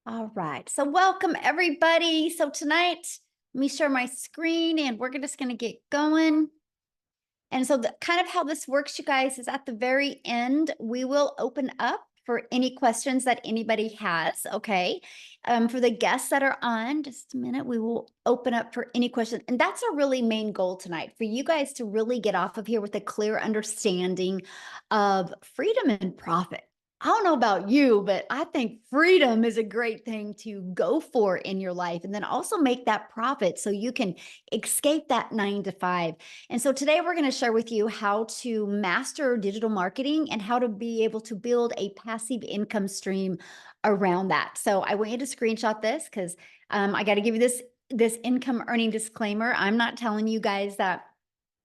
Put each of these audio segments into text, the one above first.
All right. So welcome everybody. So tonight, let me share my screen and we're just going to get going. And so the kind of how this works, you guys, is at the very end, we will open up for any questions that anybody has. Okay. For the guests that are on, just a minute, we will open up for any questions. And that's our really main goal tonight for you guys to really get off of here with a clear understanding of freedom and profit. I don't know about you, but I think freedom is a great thing to go for in your life and then also make that profit so you can escape that 9 to 5. And so today we're going to share with you how to master digital marketing and how to be able to build a passive income stream around that. So I want you to screenshot this because I got to give you this income earning disclaimer. I'm not telling you guys that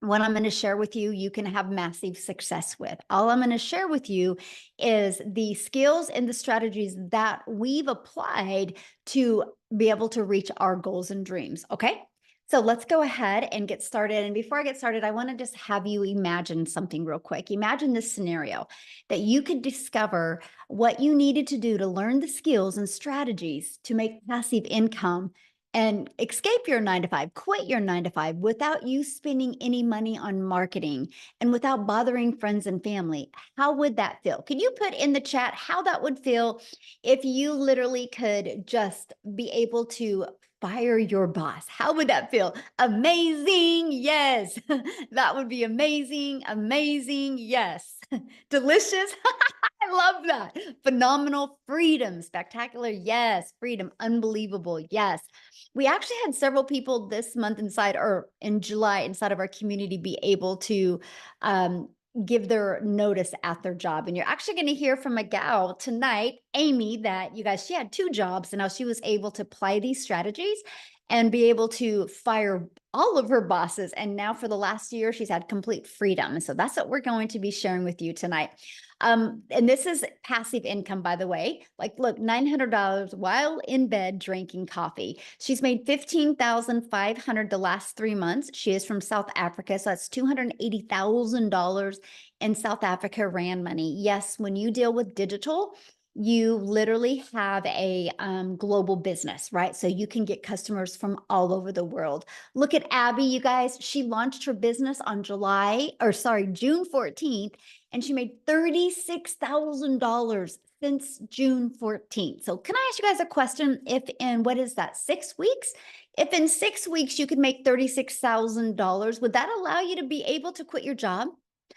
what I'm going to share with you, you can have massive success with. All I'm going to share with you is the skills and the strategies that we've applied to be able to reach our goals and dreams. Okay. So let's go ahead and get started. And before I get started, I want to just have you imagine something real quick. Imagine this scenario that you could discover what you needed to do to learn the skills and strategies to make passive income and escape your 9 to 5, quit your 9 to 5 without you spending any money on marketing and without bothering friends and family. How would that feel? Can you put in the chat how that would feel if you literally could just be able to fire your boss? How would that feel? Amazing. Yes. That would be amazing. Amazing. Yes. Delicious. I love that. Phenomenal. Freedom. Spectacular. Yes. Freedom. Unbelievable. Yes. We actually had several people this month inside or in July inside of our community be able to give their notice at their job. And you're actually going to hear from a gal tonight, Amy, that you guys, she had 2 jobs and now she was able to apply these strategies and be able to fire all of her bosses. And now for the last year, she's had complete freedom. So that's what we're going to be sharing with you tonight. And this is passive income, by the way. Like, look, $900 while in bed drinking coffee. She's made $15,500 the last 3 months. She is from South Africa, so that's $280,000 in South Africa rand money. Yes, when you deal with digital, you literally have a global business, right? So you can get customers from all over the world. Look at Abby, you guys. She launched her business on June 14th, and she made $36,000 since June 14th. So can I ask you guys a question? If in, what is that, 6 weeks? If in 6 weeks you could make $36,000, would that allow you to be able to quit your job?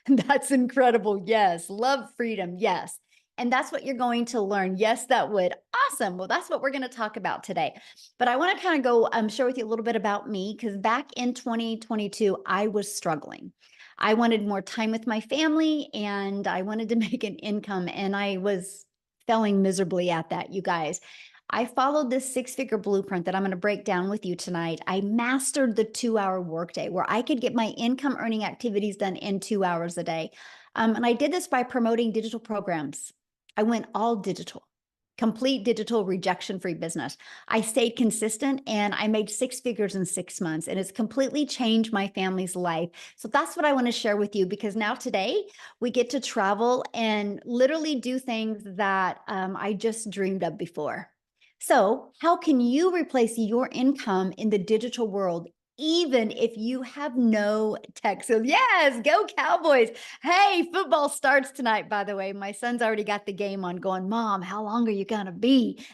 That's incredible. Yes. Love freedom. Yes. And that's what you're going to learn. Yes, that would. Awesome. Well, that's what we're going to talk about today. But I want to kind of go share with you a little bit about me because back in 2022, I was struggling. I wanted more time with my family and I wanted to make an income, and I was failing miserably at that, you guys. I followed this 6-figure blueprint that I'm going to break down with you tonight. I mastered the 2-hour workday where I could get my income earning activities done in 2 hours a day. And I did this by promoting digital programs. I went all digital, complete digital rejection free business. I stayed consistent and I made 6 figures in 6 months, and it's completely changed my family's life. So that's what I want to share with you because now today we get to travel and literally do things that I just dreamed of before. So, how can you replace your income in the digital world, even if you have no tech? So, yes, go Cowboys. Hey, football starts tonight, by the way. My son's already got the game on going, Mom, how long are you going to be?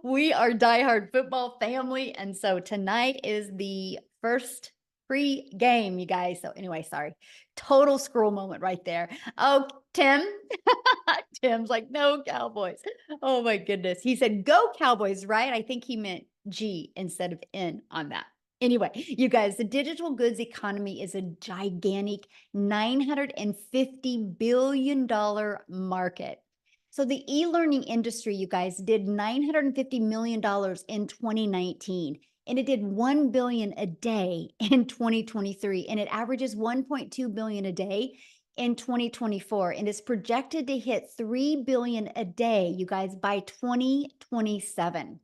We are diehard football family. And so tonight is the first free game, you guys. So, anyway, sorry. Total scroll moment right there. Oh, Tim. Tim's like, no Cowboys. Oh my goodness. He said, go Cowboys, right? I think he meant G instead of N on that. Anyway, you guys, the digital goods economy is a gigantic $950 billion market. So the e-learning industry, you guys, did $950 million in 2019, and it did 1 billion a day in 2023, and it averages 1.2 billion a day in 2024, and is projected to hit 3 billion a day, you guys, by 2027.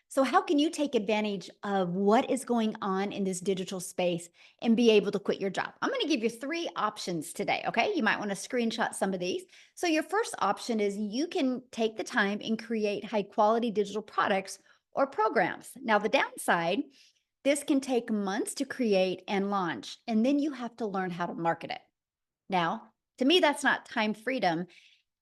So how can you take advantage of what is going on in this digital space and be able to quit your job? I'm going to give you 3 options today, okay? You might want to screenshot some of these. So your first option is you can take the time and create high quality digital products or programs. Now the downside, this can take months to create and launch, and then you have to learn how to market it. Now, to me, that's not time freedom.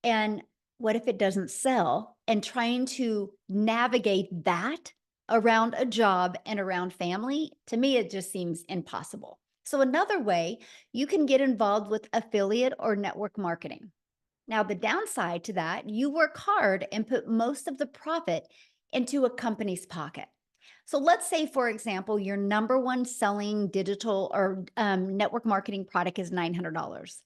And what if it doesn't sell? And trying to navigate that around a job and around family, to me, it just seems impossible. So, another way, you can get involved with affiliate or network marketing. Now, the downside to that, you work hard and put most of the profit into a company's pocket. So let's say, for example, your number one selling digital or network marketing product is $900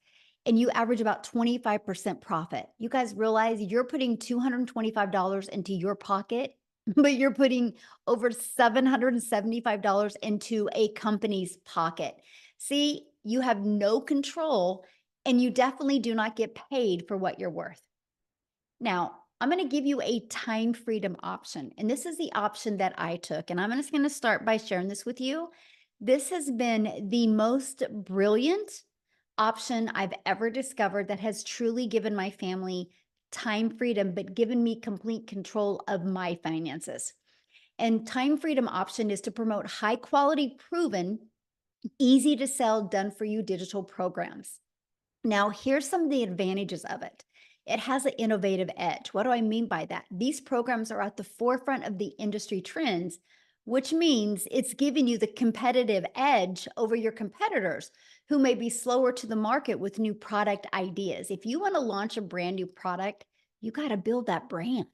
and you average about 25% profit. You guys realize you're putting $225 into your pocket, but you're putting over $775 into a company's pocket. See, you have no control and you definitely do not get paid for what you're worth. Now, I'm going to give you a time freedom option. And this is the option that I took. And I'm just going to start by sharing this with you. This has been the most brilliant option I've ever discovered that has truly given my family time freedom, but given me complete control of my finances. And time freedom option is to promote high quality, proven, easy to sell, done for you digital programs. Now, here's some of the advantages of it. It has an innovative edge. What do I mean by that? These programs are at the forefront of the industry trends, which means it's giving you the competitive edge over your competitors who may be slower to the market with new product ideas. If you want to launch a brand new product, you got to build that brand.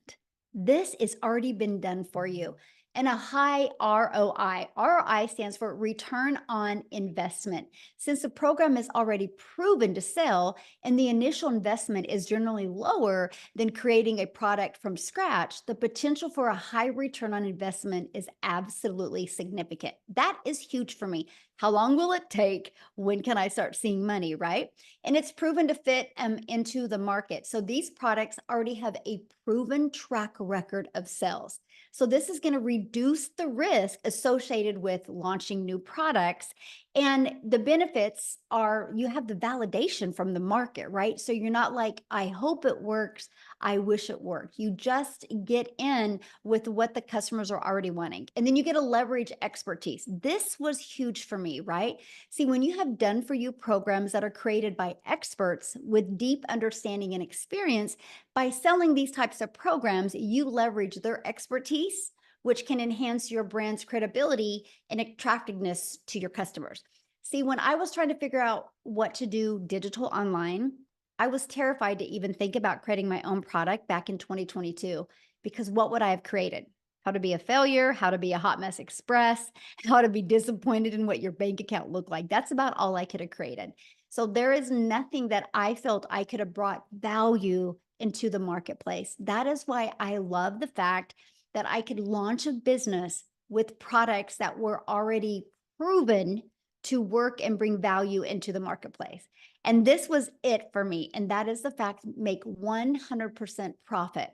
This has already been done for you. And a high ROI. ROI stands for return on investment. Since the program is already proven to sell and the initial investment is generally lower than creating a product from scratch, the potential for a high return on investment is absolutely significant. That is huge for me. How long will it take? When can I start seeing money, right? And it's proven to fit into the market. So these products already have a proven track record of sales. So this is going to reduce the risk associated with launching new products. And the benefits are you have the validation from the market, right? So you're not like, I hope it works. I wish it worked. You just get in with what the customers are already wanting. And then you get to leverage expertise. This was huge for me, right? See, when you have done for you programs that are created by experts with deep understanding and experience, by selling these types of programs, you leverage their expertise, which can enhance your brand's credibility and attractiveness to your customers. See, when I was trying to figure out what to do digital online, I was terrified to even think about creating my own product back in 2022 because what would I have created? How to be a failure, how to be a hot mess express, how to be disappointed in what your bank account looked like. That's about all I could have created. So there is nothing that I felt I could have brought value into the marketplace. That is why I love the fact that I could launch a business with products that were already proven to work and bring value into the marketplace. And this was it for me. And that is the fact, make 100% profit.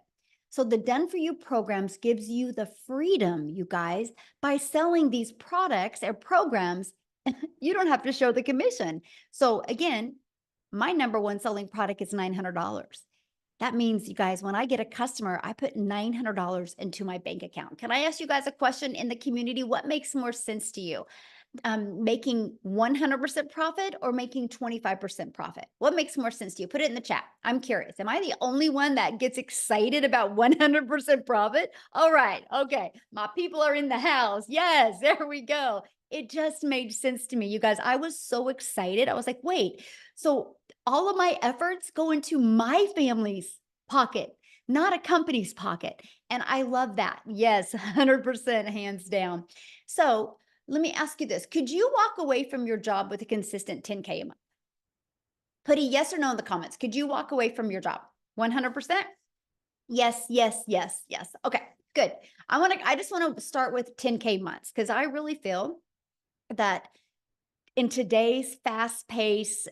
So the Done For You programs gives you the freedom, you guys, by selling these products or programs, you don't have to show the commission. So again, my number one selling product is $900. That means, you guys, when I get a customer, I put $900 into my bank account. Can I ask you guys a question in the community? What makes more sense to you? Making 100% profit or making 25% profit? What makes more sense to you? Put it in the chat. I'm curious. Am I the only one that gets excited about 100% profit? All right. Okay. My people are in the house. Yes, there we go. It just made sense to me. You guys, I was so excited. I was like, wait, so all of my efforts go into my family's pocket, not a company's pocket. And I love that. Yes, 100% hands down. So let me ask you this. Could you walk away from your job with a consistent 10K a month? Put a yes or no in the comments. Could you walk away from your job? 100%? Yes, yes, yes, yes. Okay, good. I just want to start with 10K months because I really feel that in today's fast pace,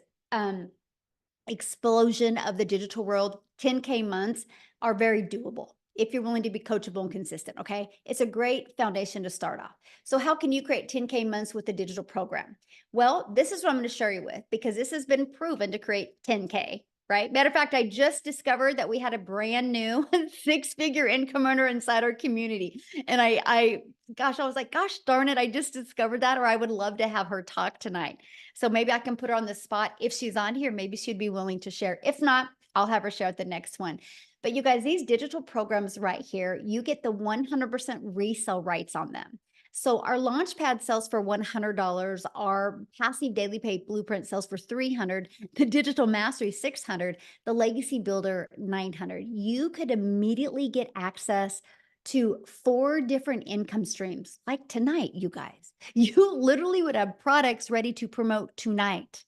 explosion of the digital world, 10K months are very doable. if you're willing to be coachable and consistent, okay? It's a great foundation to start off. So how can you create 10K months with a digital program? Well, this is what I'm going to share you with, because this has been proven to create 10K, right? Matter of fact, I just discovered that we had a brand new 6-figure income earner inside our community. And gosh, I was like, gosh, darn it, I just discovered that, or I would love to have her talk tonight. So maybe I can put her on the spot. If she's on here, maybe she'd be willing to share. If not, I'll have her share at the next one. But you guys, these digital programs right here, you get the 100% resale rights on them. So our Launchpad sells for $100. Our passive daily pay blueprint sells for $300. The digital mastery $600. The legacy builder $900. You could immediately get access to 4 different income streams like tonight, you guys. You literally would have products ready to promote tonight.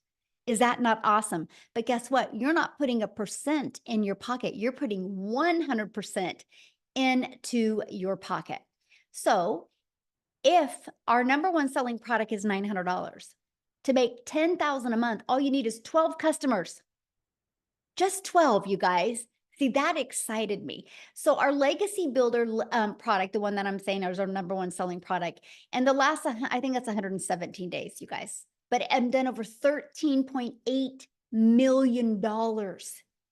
Is that not awesome? But guess what? You're not putting a percent in your pocket. You're putting 100% into your pocket. So if our number one selling product is $900, to make $10,000 a month, all you need is 12 customers. Just 12, you guys. See, that excited me. So our legacy builder product, the one that I'm saying is our number one selling product, and the last, I think that's 117 days, you guys. But and then over $13.8 million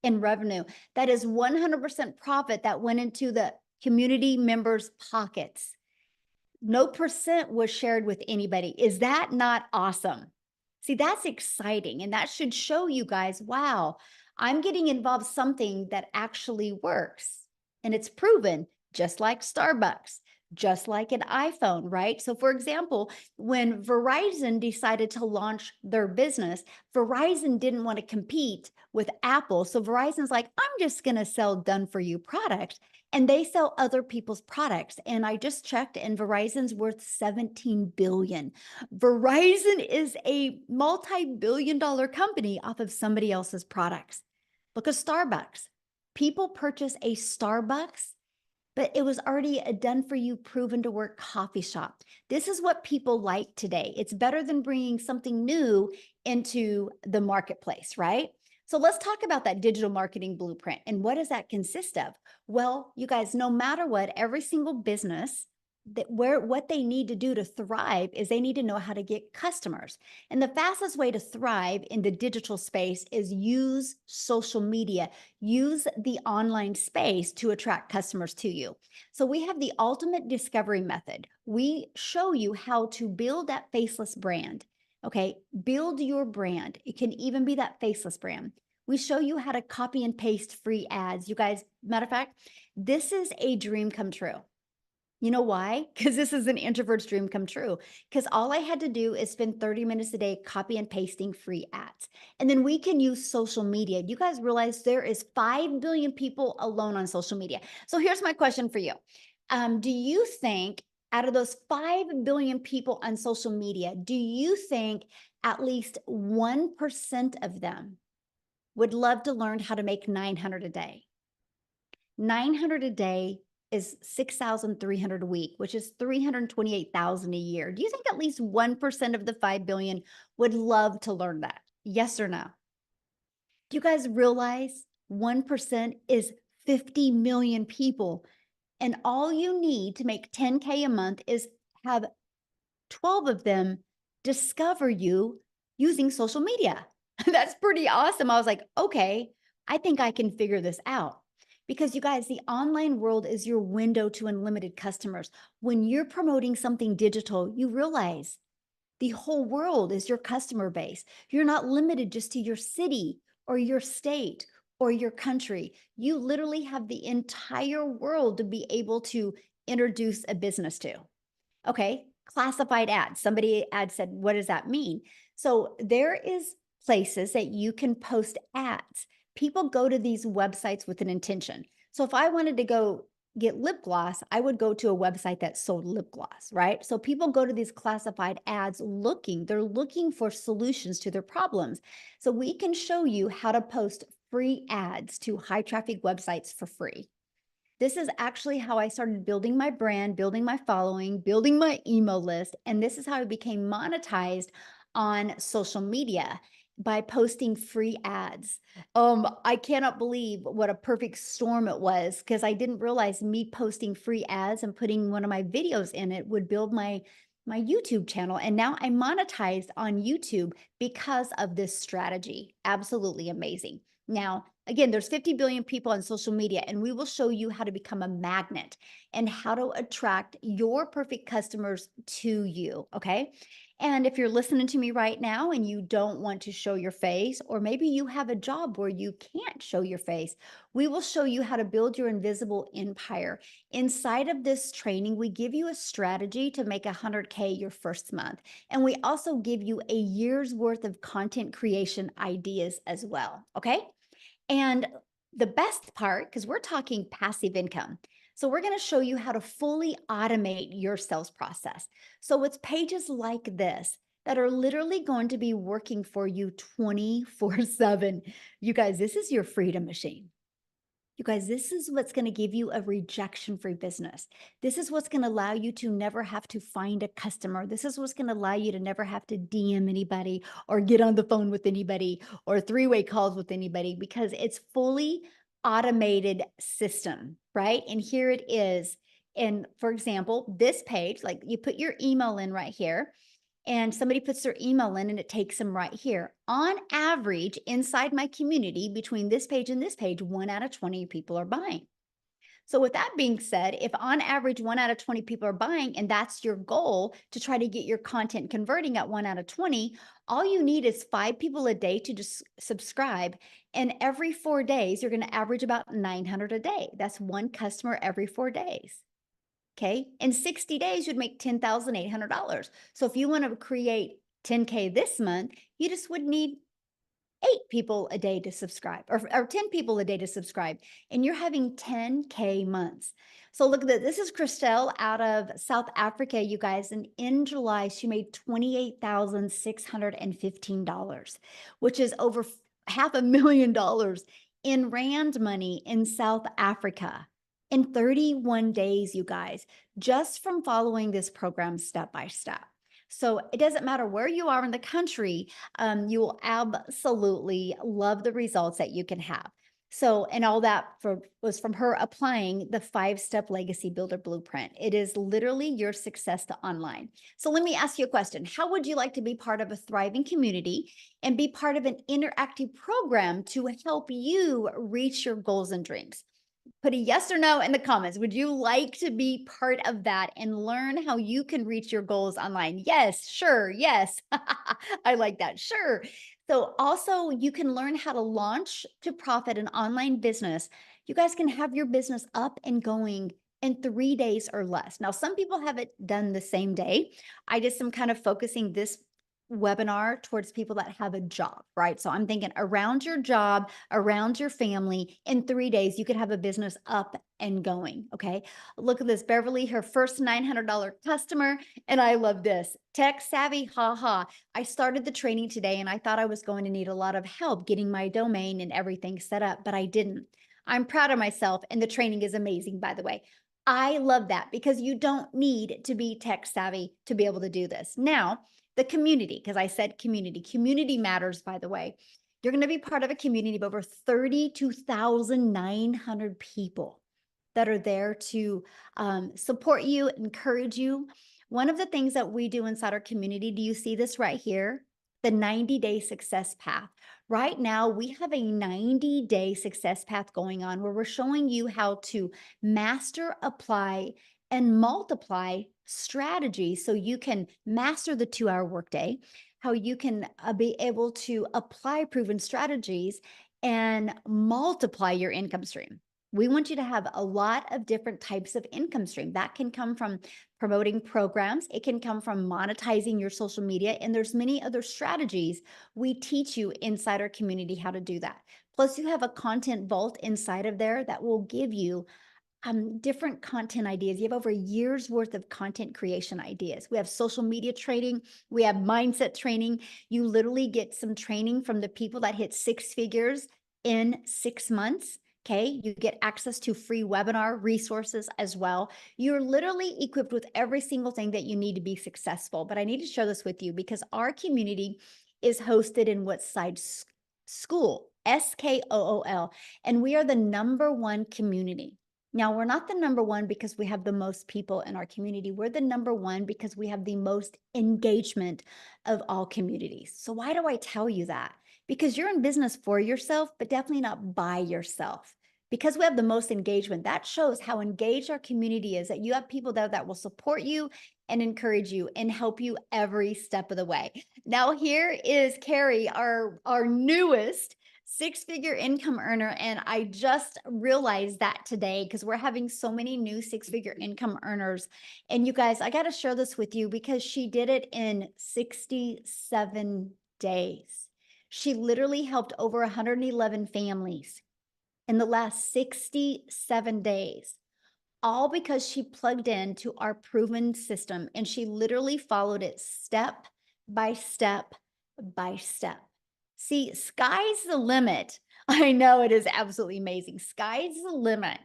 in revenue. That is 100% profit that went into the community members' pockets. No percent was shared with anybody. Is that not awesome? See, that's exciting. And that should show you guys, wow, I'm getting involved something that actually works. And it's proven, just like Starbucks, just like an iPhone, right? So for example, when Verizon decided to launch their business, Verizon didn't want to compete with Apple. So Verizon's like, I'm just going to sell done for you products. And they sell other people's products. And I just checked, and Verizon's worth 17 billion. Verizon is a multi-billion-dollar company off of somebody else's products. Look at Starbucks. People purchase a Starbucks, but it was already a done for you, proven to work coffee shop. This is what people like today. It's better than bringing something new into the marketplace, right? So let's talk about that digital marketing blueprint. And what does that consist of? Well, you guys, no matter what, every single business what they need to do to thrive is they need to know how to get customers. And the fastest way to thrive in the digital space is use social media, use the online space to attract customers to you. So we have the ultimate discovery method. We show you how to build that faceless brand. Okay, build your brand. It can even be that faceless brand. We show you how to copy and paste free ads. You guys, matter of fact, this is a dream come true. You know why? Because this is an introvert's dream come true. Because all I had to do is spend 30 minutes a day copy and pasting free ads. And then we can use social media. You guys realize there is 5 billion people alone on social media. So here's my question for you. Do you think out of those 5 billion people on social media, do you think at least 1% of them would love to learn how to make 900 a day? 900 a day is 6,300 a week, which is 328,000 a year. Do you think at least 1% of the 5 billion would love to learn that? Yes or no? Do you guys realize 1% is 50 million people? And all you need to make 10K a month is have 12 of them discover you using social media. That's pretty awesome. I was like, okay, I think I can figure this out. Because you guys, the online world is your window to unlimited customers. When you're promoting something digital, you realize the whole world is your customer base. You're not limited just to your city or your state or your country. You literally have the entire world to be able to introduce a business to. Okay, classified ads. Somebody said, what does that mean? So there is places that you can post ads. People go to these websites with an intention. So if I wanted to go get lip gloss, I would go to a website that sold lip gloss, right? So people go to these classified ads they're looking for solutions to their problems. So we can show you how to post free ads to high traffic websites for free. This is actually how I started building my brand, building my following, building my email list. And this is how I became monetized on social media. by posting free ads. I cannot believe what a perfect storm it was because I didn't realize me posting free ads and putting one of my videos in it would build my YouTube channel. And now I monetized on YouTube because of this strategy. Absolutely amazing. Now, again, there's 50 billion people on social media, and we will show you how to become a magnet and how to attract your perfect customers to you. Okay. And if you're listening to me right now and you don't want to show your face, or maybe you have a job where you can't show your face, we will show you how to build your invisible empire. Inside of this training, we give you a strategy to make 100K your first month. And we also give you a year's worth of content creation ideas as well. Okay. And the best part, because we're talking passive income. So we're going to show you how to fully automate your sales process. So it's pages like this that are literally going to be working for you 24/7. You guys, this is your freedom machine. You guys, this is what's going to give you a rejection-free business. This is what's going to allow you to never have to find a customer. This is what's going to allow you to never have to DM anybody or get on the phone with anybody or three-way calls with anybody because it's fully automated system, right? And here it is. And for example, this page, like you put your email in right here, and somebody puts their email in and it takes them right here. On average, inside my community, between this page and this page, 1 out of 20 people are buying. So with that being said, if on average 1 out of 20 people are buying, and that's your goal to try to get your content converting at 1 out of 20, all you need is 5 people a day to just subscribe. And every 4 days, you're going to average about 900 a day. That's one customer every 4 days. Okay. In 60 days, you'd make $10,800. So if you want to create 10K this month, you just would need 8 people a day to subscribe or 10 people a day to subscribe. And you're having 10K months. So look at this. This is Christelle out of South Africa, you guys. And in July, she made $28,615, which is over $500,000 in Rand money in South Africa in 31 days, you guys, just from following this program step by step. So it doesn't matter where you are in the country, you will absolutely love the results that you can have. So, and all that was from her applying the 5-step legacy builder blueprint. It is literally your success to online. So let me ask you a question. How would you like to be part of a thriving community and be part of an interactive program to help you reach your goals and dreams? Put a yes or no in the comments. Would you like to be part of that and learn how you can reach your goals online? Yes, sure, yes. I like that. Sure. So also you can learn how to launch to profit an online business. You guys can have your business up and going in 3 days or less. Now, some people have it done the same day. I just am kind of focusing this webinar towards people that have a job, right? So I'm thinking around your job, around your family, in 3 days, you could have a business up and going. Okay. Look at this. Beverly, her first $900 customer. And I love this. Tech savvy, haha. I started the training today and I thought I was going to need a lot of help getting my domain and everything set up, but I didn't. I'm proud of myself. And the training is amazing, by the way. I love that because you don't need to be tech savvy to be able to do this. Now, the community, because I said community matters, by the way. You're going to be part of a community of over 32,900 people that are there to support you, encourage you. One of the things that we do inside our community, do you see this right here? The 90-day success path. Right now, we have a 90-day success path going on where we're showing you how to master, apply, and multiply strategies so you can master the 2-hour workday, how you can be able to apply proven strategies and multiply your income stream. We want you to have a lot of different types of income stream. That can come from promoting programs. It can come from monetizing your social media. And there's many other strategies we teach you inside our community how to do that. Plus, you have a content vault inside of there that will give you different content ideas. You have over a year's worth of content creation ideas. We have social media training. We have mindset training. You literally get some training from the people that hit 6 figures in 6 months. Okay. You get access to free webinar resources as well. You're literally equipped with every single thing that you need to be successful. But I need to share this with you because our community is hosted in Woodside School, SKOOL, and we are the #1 community. Now, we're not the #1 because we have the most people in our community. We're the #1 because we have the most engagement of all communities. So why do I tell you that? Because you're in business for yourself, but definitely not by yourself. Because we have the most engagement, that shows how engaged our community is, that you have people there that will support you and encourage you and help you every step of the way. Now, here is Carrie, our newest six-figure income earner. And I just realized that today because we're having so many new six-figure income earners. And you guys, I got to share this with you because she did it in 67 days. She literally helped over 111 families in the last 67 days, all because she plugged into our proven system and she literally followed it step by step by step. See, sky's the limit. I know it is absolutely amazing. Sky's the limit.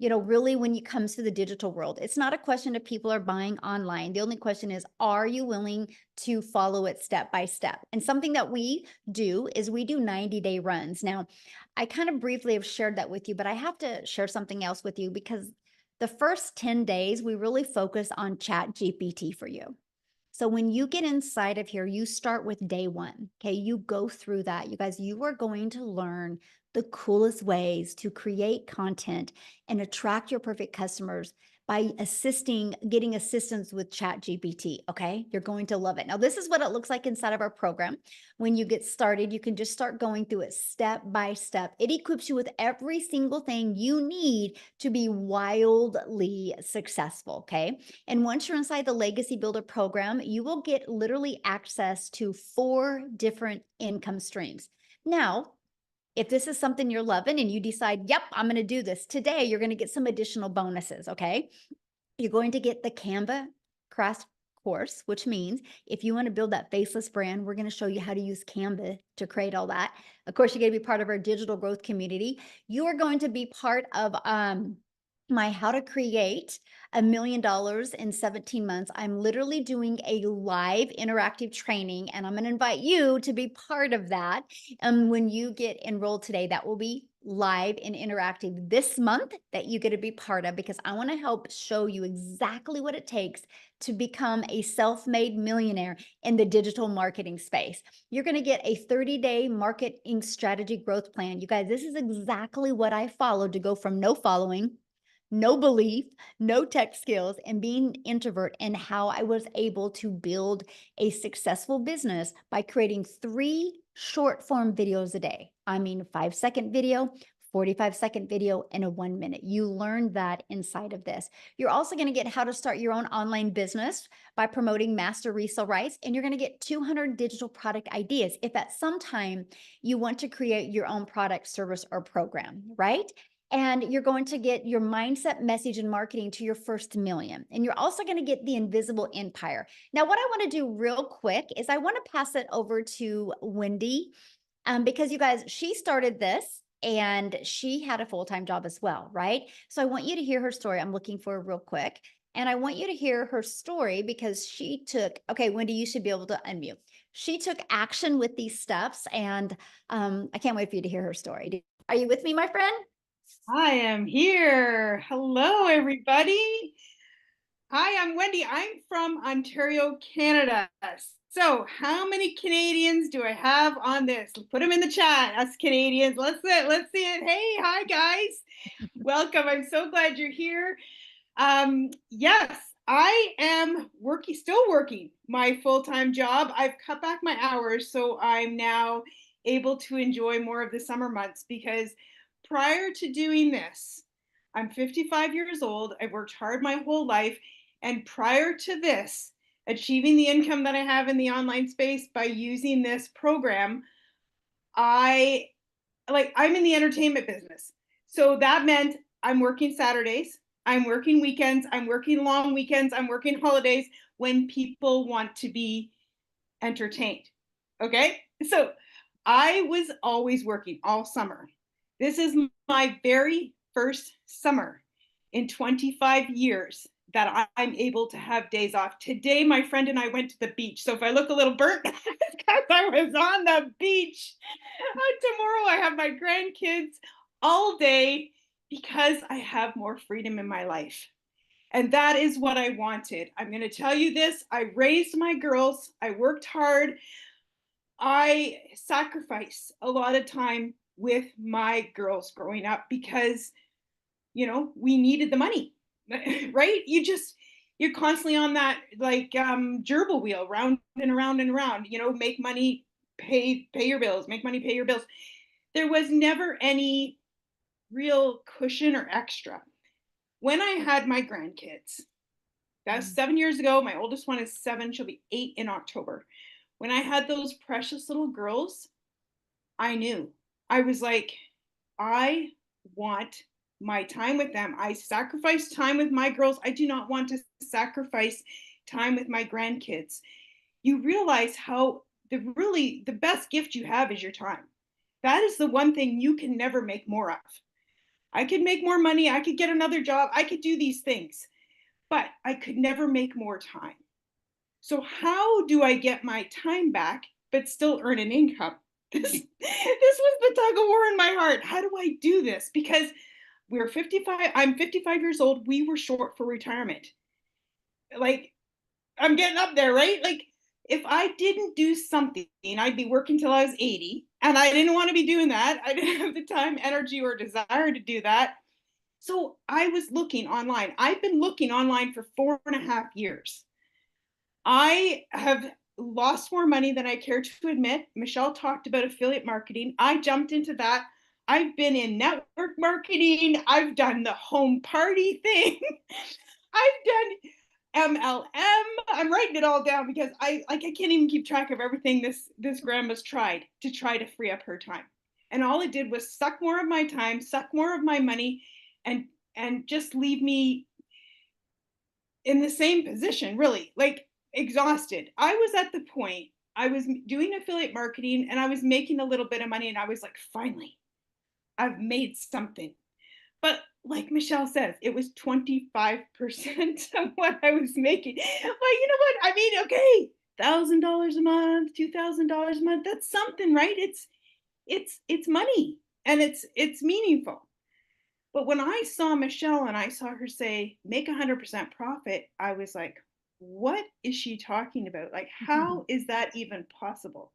You know, really, when it comes to the digital world, it's not a question of people are buying online. The only question is, are you willing to follow it step by step? And something that we do is we do 90-day runs. Now, I kind of briefly have shared that with you, but I have to share something else with you because the first 10 days, we really focus on Chat GPT for you. So when you get inside of here, you start with day one. Okay. You go through that. You guys, you are going to learn the coolest ways to create content and attract your perfect customers by getting assistance with Chat GPT. Okay. You're going to love it. Now, this is what it looks like inside of our program. When you get started, you can just start going through it step by step. It equips you with every single thing you need to be wildly successful. Okay. And once you're inside the Legacy Builder program, you will get literally access to 4 different income streams. Now, if this is something you're loving and you decide, yep, I'm going to do this today, you're going to get some additional bonuses. Okay. You're going to get the Canva crash course, which means if you want to build that faceless brand, we're going to show you how to use Canva to create all that. Of course, you're going to be part of our digital growth community. You are going to be part of my How to Create $1 million in 17 months. I'm literally doing a live interactive training, and I'm going to invite you to be part of that. When you get enrolled today, that will be live and interactive this month that you get to be part of, because I want to help show you exactly what it takes to become a self-made millionaire in the digital marketing space. You're going to get a 30-day marketing strategy growth plan. You guys, this is exactly what I followed to go from no following, no belief, no tech skills, and being an introvert, and how I was able to build a successful business by creating 3 short form videos a day. I mean, 5-second video, 45-second video, and a 1-minute. You learn that inside of this. You're also going to get how to start your own online business by promoting master resale rights, and you're going to get 200 digital product ideas if at some time you want to create your own product, service, or program, right? And you're going to get your mindset, message, and marketing to your first million. And you're also going to get the invisible empire. Now, what I want to do real quick is I want to pass it over to Wendy, because you guys, she started this and she had a full-time job as well, right? So I want you to hear her story. I'm looking for it real quick. And I want you to hear her story because she took, okay, Wendy, you should be able to unmute. She took action with these steps, and I can't wait for you to hear her story. Are you with me, my friend? I am here. Hello, everybody. Hi, I'm Wendy. I'm from Ontario, Canada. So, how many Canadians do I have on this? Put them in the chat. Us Canadians. Let's see it. Let's see it. Hey, hi, guys. Welcome. I'm so glad you're here. Yes, I am still working my full-time job. I've cut back my hours, so I'm now able to enjoy more of the summer months, because prior to doing this, I'm 55 years old. I've worked hard my whole life. And prior to this, achieving the income that I have in the online space by using this program, I'm in the entertainment business. So that meant I'm working Saturdays, I'm working weekends, I'm working long weekends, I'm working holidays when people want to be entertained. Okay? So I was always working all summer. This is my very first summer in 25 years that I'm able to have days off. Today, my friend and I went to the beach. So if I look a little burnt, it's because I was on the beach. Tomorrow, I have my grandkids all day because I have more freedom in my life. And that is what I wanted. I'm going to tell you this. I raised my girls. I worked hard. I sacrificed a lot of time with my girls growing up because, we needed the money, right? You're constantly on that like gerbil wheel, round and around and around, make money, pay your bills, make money, pay your bills. There was never any real cushion or extra. When I had my grandkids, that was 7 years ago. My oldest one is 7. She'll be 8 in October. When I had those precious little girls, I knew. I was like, I want my time with them. I sacrificed time with my girls. I do not want to sacrifice time with my grandkids. You realize how the best gift you have is your time. That is the one thing you can never make more of. I could make more money. I could get another job. I could do these things, but I could never make more time. So how do I get my time back, but still earn an income? This was the tug of war in my heart. How do I do this? Because we're 55, I'm 55 years old. We were short for retirement. Like, I'm getting up there, right? Like, if I didn't do something, I'd be working till I was 80, and I didn't want to be doing that. I didn't have the time, energy, or desire to do that. So I was looking online. I've been looking online for 4.5 years. I have lost more money than I care to admit. Michelle talked about affiliate marketing. I jumped into that. I've been in network marketing. I've done the home party thing. I've done MLM. I'm writing it all down because I can't even keep track of everything this grandma's tried to free up her time. And all it did was suck more of my time, suck more of my money, and just leave me in the same position, really, like exhausted. I was at the point, I was doing affiliate marketing and I was making a little bit of money, and I was like, finally, I've made something. But like Michelle says, it was 25% of what I was making. But you know what? I mean, okay, $1,000 a month, $2,000 a month, that's something, right? It's money, and it's meaningful. But when I saw Michelle and I saw her say, make 100% profit, I was like, what is she talking about? Like, how is that even possible?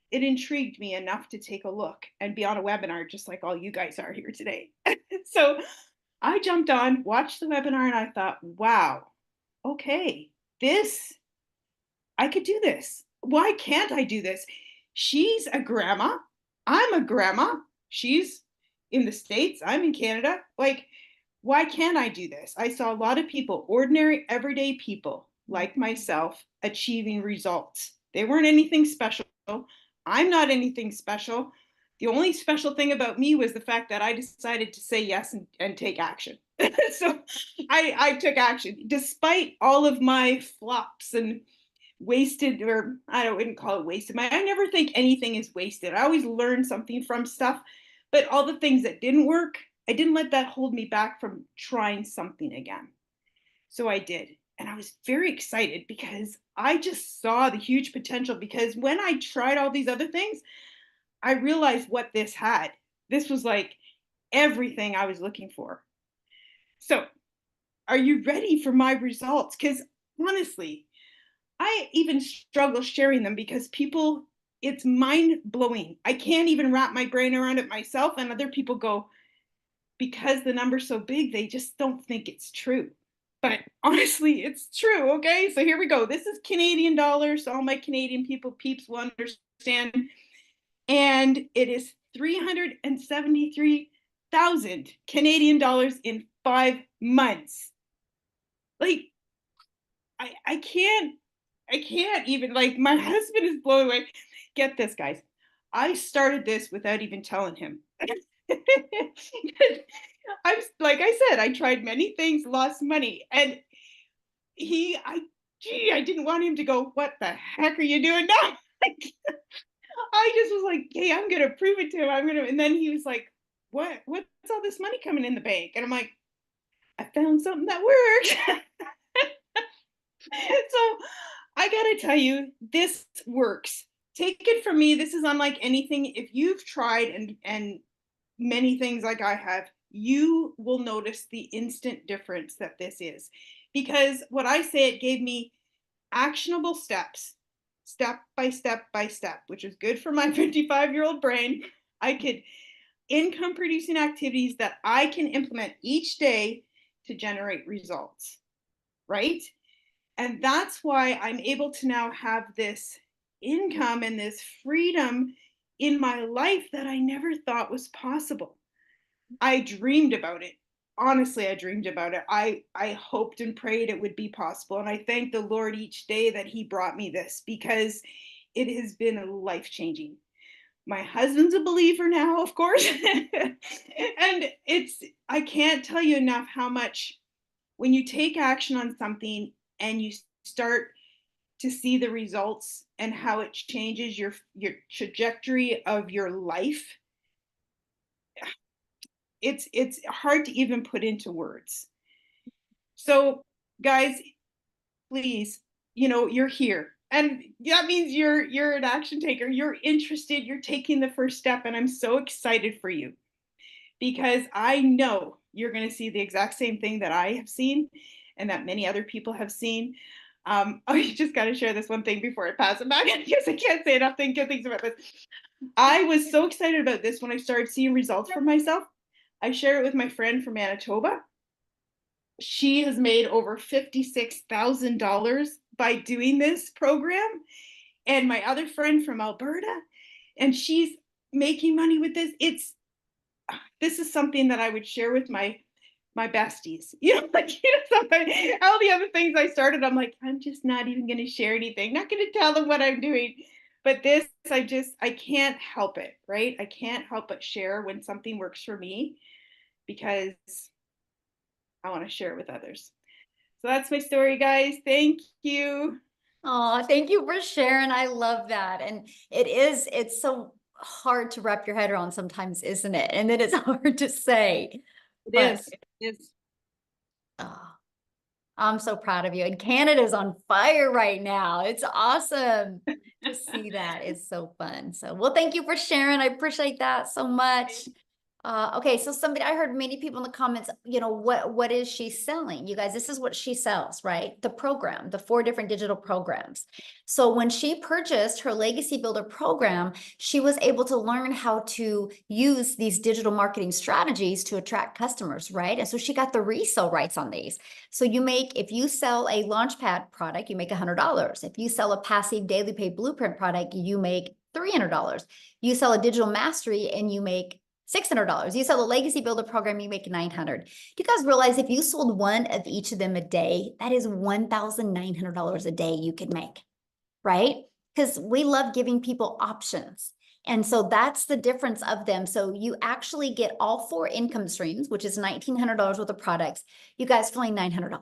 It intrigued me enough to take a look and be on a webinar, just like all you guys are here today. So I jumped on, watched the webinar, and I thought, wow, okay, I could do this. Why can't I do this? She's a grandma. I'm a grandma. She's in the States. I'm in Canada. Like, why can't I do this? I saw a lot of people, ordinary, everyday people like myself, achieving results. They weren't anything special. I'm not anything special. The only special thing about me was the fact that I decided to say yes and take action. So I took action despite all of my flops and wasted, or wouldn't call it wasted. I never think anything is wasted. I always learn something from stuff, but all the things that didn't work, I didn't let that hold me back from trying something again. So I did. And I was very excited because I just saw the huge potential, because when I tried all these other things, I realized what this had. This was like everything I was looking for. So are you ready for my results? Because honestly, I even struggle sharing them because people, it's mind blowing. I can't even wrap my brain around it myself. And other people go, because the number's so big, they just don't think it's true. But honestly, it's true. Okay. So here we go. This is Canadian dollars. So all my Canadian peeps will understand. And it is 373,000 Canadian dollars in 5 months. Like, I can't even, like, my husband is blown away. Get this, guys. I started this without even telling him. I was, like I said, I tried many things, lost money, and I didn't want him to go, what the heck are you doing now? I just was like, hey, I'm gonna prove it to him. And then he was like, what's all this money coming in the bank? And I'm like, I found something that works. So I gotta tell you, this works. Take it from me. This is unlike anything. If you've tried and many things like I have, you will notice the instant difference that this is. Because what I say, it gave me actionable steps, step by step, which is good for my 55-year-old brain. I could income producing activities that I can implement each day to generate results, right? And that's why I'm able to now have this income and this freedom in my life that I never thought was possible. I dreamed about it. Honestly, I dreamed about it. I hoped and prayed it would be possible. And I thank the Lord each day that He brought me this, because it has been life changing. My husband's a believer now, of course. And I can't tell you enough how much, when you take action on something and you start to see the results and how it changes your trajectory of your life, it's hard to even put into words. So guys, please, you're here, and that means you're an action taker, you're interested, you're taking the first step, and I'm so excited for you, because I know you're going to see the exact same thing that I have seen and that many other people have seen. I just got to share this one thing before I pass it back, because I can't say enough good things about this. I was so excited about this when I started seeing results for myself. I share it with my friend from Manitoba. She has made over $56,000 by doing this program. And my other friend from Alberta, and she's making money with this. This is something that I would share with my besties. All the other things I started, I'm like, I'm just not even going to share anything. Not going to tell them what I'm doing. But this, I can't help it, right? I can't help but share when something works for me, because I want to share it with others. So that's my story, guys. Thank you. Oh, thank you for sharing. I love that. And it's so hard to wrap your head around sometimes, isn't it? And then it's hard to say. It But is. It is. oh, I'm so proud of you. And Canada's on fire right now. It's awesome to see that. It's so fun. So, well, thank you for sharing. I appreciate that so much. Okay, so I heard many people in the comments, what is she selling? You guys, this is what she sells, right? The program, the 4 different digital programs. So when she purchased her Legacy Builder program, she was able to learn how to use these digital marketing strategies to attract customers, right? And so she got the resale rights on these. So if you sell a Launchpad product, you make $100. If you sell a passive daily pay blueprint product, you make $300. You sell a digital mastery and you make $600. You sell a Legacy Builder program, you make $900. Do you guys realize if you sold one of each of them a day, that is $1,900 a day you could make, right? Because we love giving people options. And so that's the difference of them. So you actually get all 4 income streams, which is $1,900 worth of products. You guys for only $900,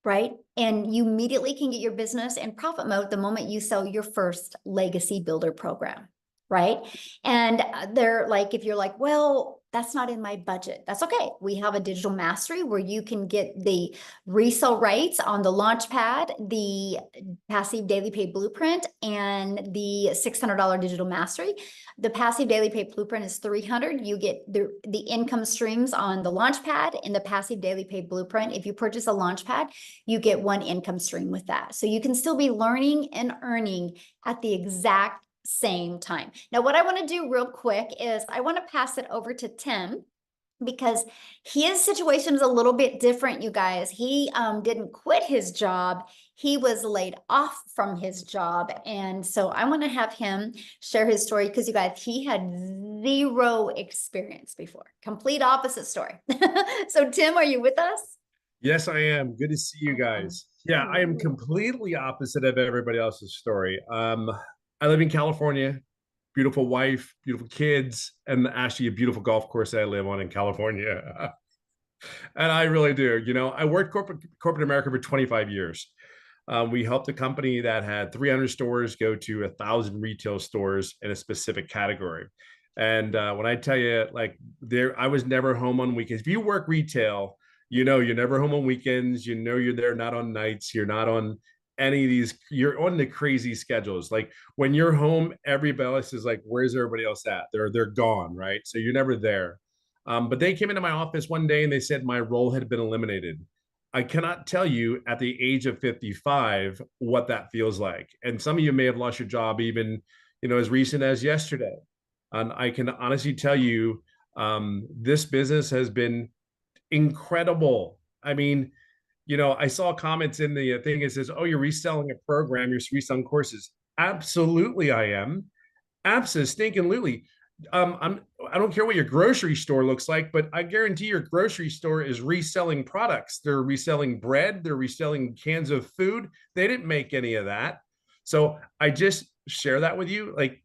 right? And you immediately can get your business in profit mode the moment you sell your first Legacy Builder program. Right. And they're like, if you're like, well, that's not in my budget, that's okay. We have a digital mastery where you can get the resale rights on the Launchpad, the passive daily pay blueprint, and the $600 digital mastery. The passive daily pay blueprint is $300. You get the income streams on the Launchpad and the passive daily pay blueprint. If you purchase a Launchpad, you get 1 income stream with that. So you can still be learning and earning at the exact same time. Now, what I want to do real quick is I want to pass it over to Tim, because his situation is a little bit different, you guys. He didn't quit his job. He was laid off from his job. And so I want to have him share his story, because you guys, he had 0 experience before. Complete opposite story. So Tim, are you with us? Yes, I am. Good to see you guys. Yeah, I am completely opposite of everybody else's story. I live in California, beautiful wife, beautiful kids, and actually a beautiful golf course that I live on in California. And I really do. I worked corporate America for 25 years. We helped a company that had 300 stores go to 1,000 retail stores in a specific category. And when I tell you, I was never home on weekends. If you work retail, You know, you're never home on weekends. You know, you're there not on nights. You're not on any of these. You're on the crazy schedules. Like when you're home, everybody else is like, "Where's everybody else at?" They're gone, right? So you're never there. But they came into my office one day and they said my role had been eliminated. I cannot tell you at the age of 55 what that feels like. And some of you may have lost your job even, as recent as yesterday. And I can honestly tell you, this business has been incredible. I mean, I saw comments in the thing. It says, "Oh, you're reselling a program. You're reselling courses." Absolutely, I am. Absolutely. I don't care what your grocery store looks like, but I guarantee your grocery store is reselling products. They're reselling bread. They're reselling cans of food. They didn't make any of that. So I just share that with you. Like,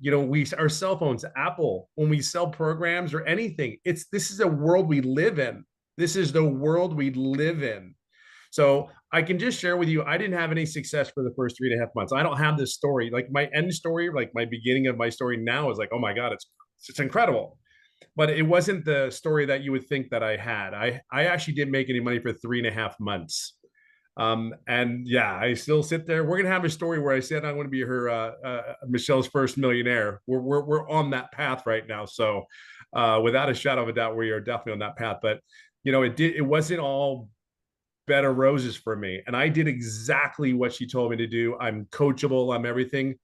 our cell phones, Apple, when we sell programs or anything, this is a world we live in. This is the world we live in. So I can just share with you, I didn't have any success for the first 3.5 months. I don't have this story. Like my end story, like my beginning of my story now is like, oh my God, it's incredible. But it wasn't the story that you would think that I had. I actually didn't make any money for 3.5 months. And yeah, I still sit there. We're gonna have a story where I said I'm going to be her Michelle's first millionaire. We're on that path right now. So without a shadow of a doubt, we are definitely on that path. But it wasn't all bed of roses for me. And I did exactly what she told me to do. I'm coachable, I'm everything.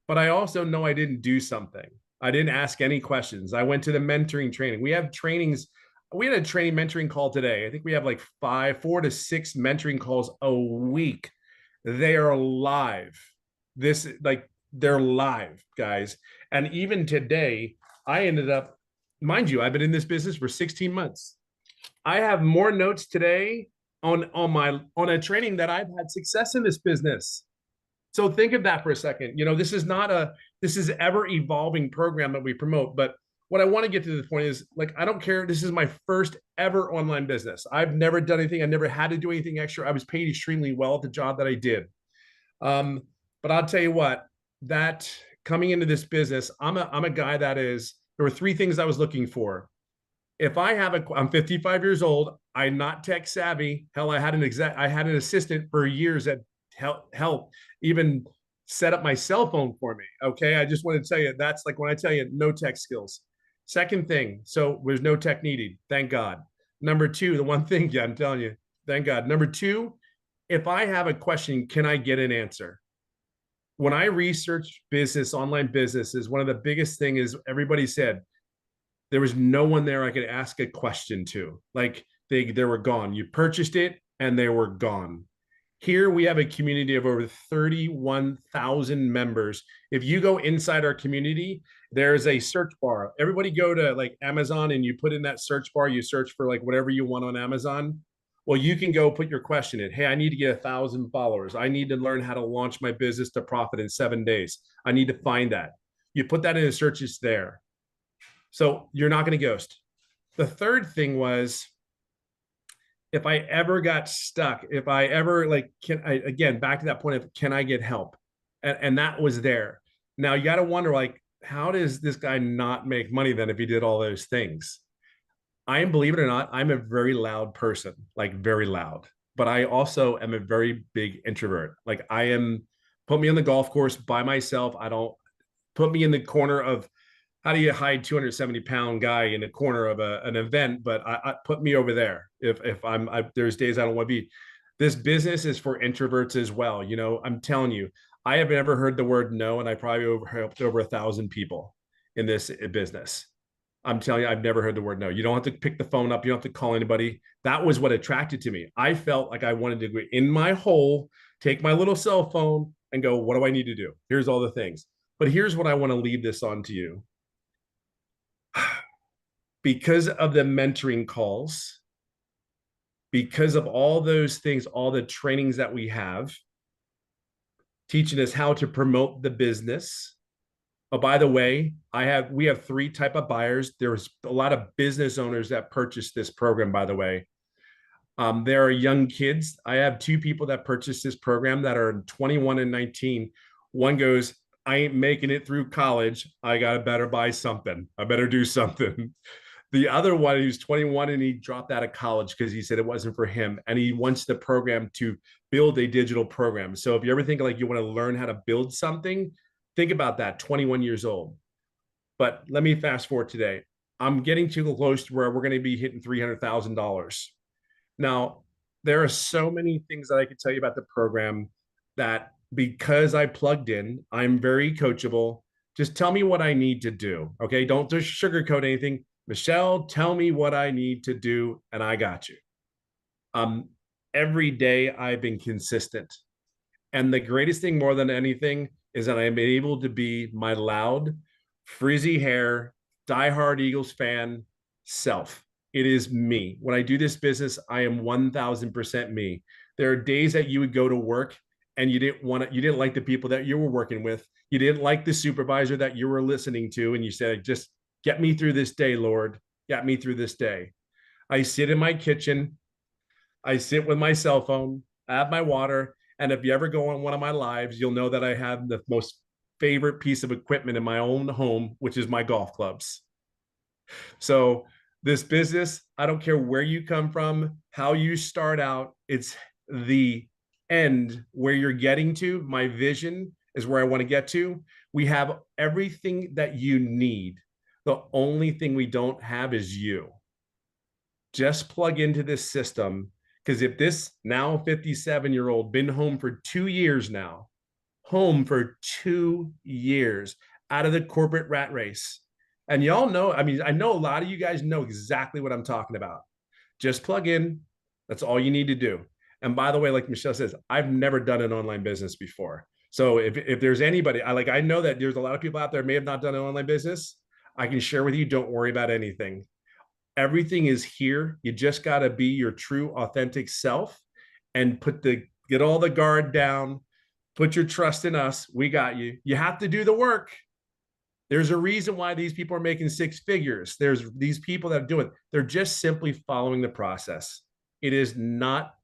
But I also know I didn't do something. I didn't ask any questions. I went to the mentoring training. We have trainings. We had a training mentoring call today. I think we have like 4 to 6 mentoring calls a week. They are live. They're live, guys. And even today, I ended up, mind you, I've been in this business for 16 months. I have more notes today on a training that I've had success in this business. So think of that for a second. This is ever evolving program that we promote. But what I want to get to the point is, like, I don't care. This is my first ever online business. I've never done anything. I never had to do anything extra. I was paid extremely well at the job that I did. But I'll tell you what, that coming into this business, I'm a guy there were 3 things I was looking for. If I'm 55 years old, I'm not tech savvy. Hell, I had an assistant for years that help even set up my cell phone for me. Okay. I just want to tell you, that's like when I tell you no tech skills. Second thing, so there's no tech needed. Thank God. Number 2, the one thing, yeah, I'm telling you, thank God. Number 2, if I have a question, can I get an answer? When I research online businesses, one of the biggest thing is everybody said, there was no one there I could ask a question to. Like they were gone. You purchased it and they were gone. Here we have a community of over 31,000 members. If you go inside our community, there's a search bar. Everybody go to like Amazon and you put in that search bar, you search for like whatever you want on Amazon. Well, you can go put your question in. Hey, I need to get 1,000 followers. I need to learn how to launch my business to profit in 7 days. I need to find that. You put that in the search, it's there. So you're not going to ghost. The third thing was, if I ever got stuck, if I ever again, back to that point of, can I get help? And that was there. Now you got to wonder, like, how does this guy not make money then if he did all those things? Believe it or not, I'm a very loud person, like very loud, but I also am a very big introvert. Like put me on the golf course by myself. I don't put me in the corner of, how do you hide 270-pound guy in the corner of an event? But I put me over there. If there's days I don't want to be. This business is for introverts as well. I'm telling you, I have never heard the word no, and I probably helped over 1,000 people in this business. I'm telling you, I've never heard the word no. You don't have to pick the phone up. You don't have to call anybody. That was what attracted to me. I felt like I wanted to go in my hole, take my little cell phone and go, what do I need to do? Here's all the things. But here's what I want to leave this on to you. Because of the mentoring calls, because of all those things, all the trainings that we have, teaching us how to promote the business. Oh, by the way, we have 3 type of buyers. There's a lot of business owners that purchase this program, by the way. There are young kids. I have 2 people that purchased this program that are 21 and 19. One goes, I ain't making it through college. I better buy something. I better do something. The other one, he was 21 and he dropped out of college because he said it wasn't for him. And he wants the program to build a digital program. So if you ever think like you want to learn how to build something, think about that, 21 years old. But let me fast forward today. I'm getting too close to where we're going to be hitting $300,000. Now, there are so many things that I could tell you about the program that because I plugged in, I'm very coachable. Just tell me what I need to do. Okay. Don't just sugarcoat anything. Michelle, tell me what I need to do, and I got you. Every day I've been consistent. And the greatest thing more than anything is that I'm able to be my loud, frizzy hair, diehard Eagles fan self. It is me. When I do this business, I am 1000% me. There are days that you would go to work and you didn't like the people that you were working with. You didn't like the supervisor that you were listening to. And you said, just get me through this day, Lord. Get me through this day. I sit in my kitchen. I sit with my cell phone. I have my water. And if you ever go on one of my lives, you'll know that I have the most favorite piece of equipment in my own home, which is my golf clubs. So this business, I don't care where you come from, how you start out, it's the end where you're getting to. My vision is where I want to get to. We have everything that you need. The only thing we don't have is you. Just plug into this system, because if this now 57-year-old been home for 2 years now, home for 2 years out of the corporate rat race. And y'all know, I mean, I know a lot of you guys know exactly what I'm talking about. Just plug in. That's all you need to do. And by the way, like Michelle says, I've never done an online business before. So if there's anybody, I know that there's a lot of people out there may have not done an online business. I can share with you, don't worry about anything. Everything is here. You just got to be your true, authentic self and get all the guard down. Put your trust in us. We got you. You have to do the work. There's a reason why these people are making 6 figures. There's these people that do it. They're just simply following the process. It is not,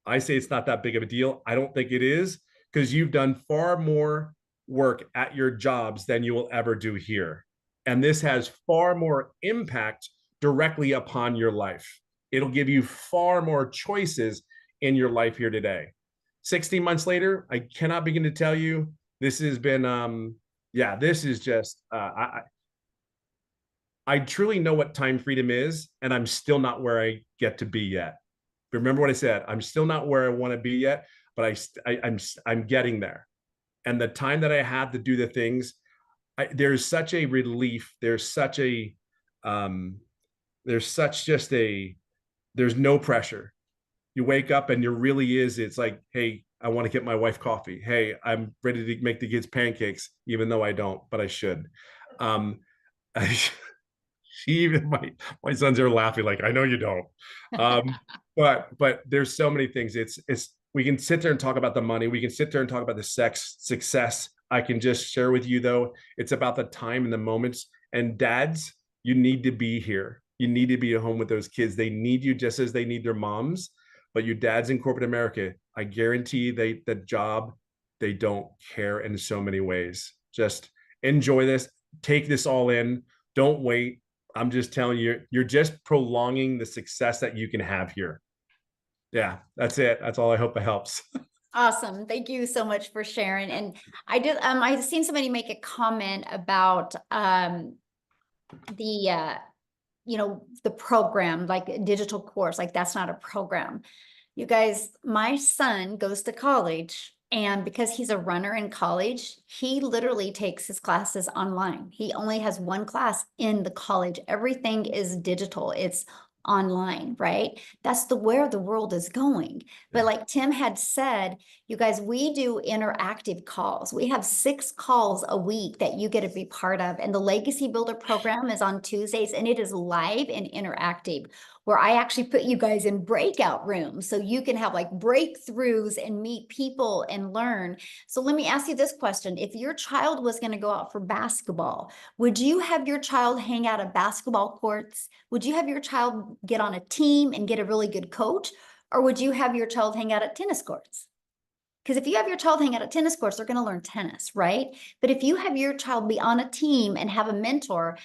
I say it's not that big of a deal. I don't think it is, because you've done far more work at your jobs than you will ever do here. And this has far more impact directly upon your life. It'll give you far more choices in your life here today. 16 months later, I cannot begin to tell you, this has been, this is just, I truly know what time freedom is, and I'm still not where I get to be yet. Remember what I said, I'm still not where I want to be yet, but I'm getting there. And the time that I have to do the things, there's such a relief. There's no pressure. You wake up and it's like, hey, I want to get my wife coffee. Hey, I'm ready to make the kids pancakes, even though I don't, but I should. My sons are laughing like, I know you don't. But there's so many things. We can sit there and talk about the money. We can sit there and talk about the success. I can just share with you, though, it's about the time and the moments. And dads, you need to be here. You need to be at home with those kids. They need you just as they need their moms. But you dads in corporate America, I guarantee they don't care in so many ways. Just enjoy this. Take this all in. Don't wait. I'm just telling you, you're just prolonging the success that you can have here. Yeah, that's it. That's all. I hope it helps. Awesome. Thank you so much for sharing. And I've seen somebody make a comment about the program, like a digital course, like that's not a program. You guys, my son goes to college, and because he's a runner in college, he literally takes his classes online. He only has one class in the college. Everything is digital. It's online, right? That's where the world is going. But like Tim had said, you guys, we do interactive calls. We have 6 calls a week that you get to be part of. And the Legacy Builder program is on Tuesdays, and it is live and interactive, where I actually put you guys in breakout rooms so you can have like breakthroughs and meet people and learn. So let me ask you this question. If your child was going to go out for basketball, would you have your child hang out at basketball courts? Would you have your child get on a team and get a really good coach? Or would you have your child hang out at tennis courts? Because if you have your child hang out at tennis courts, they're going to learn tennis, right? But if you have your child be on a team and have a mentor,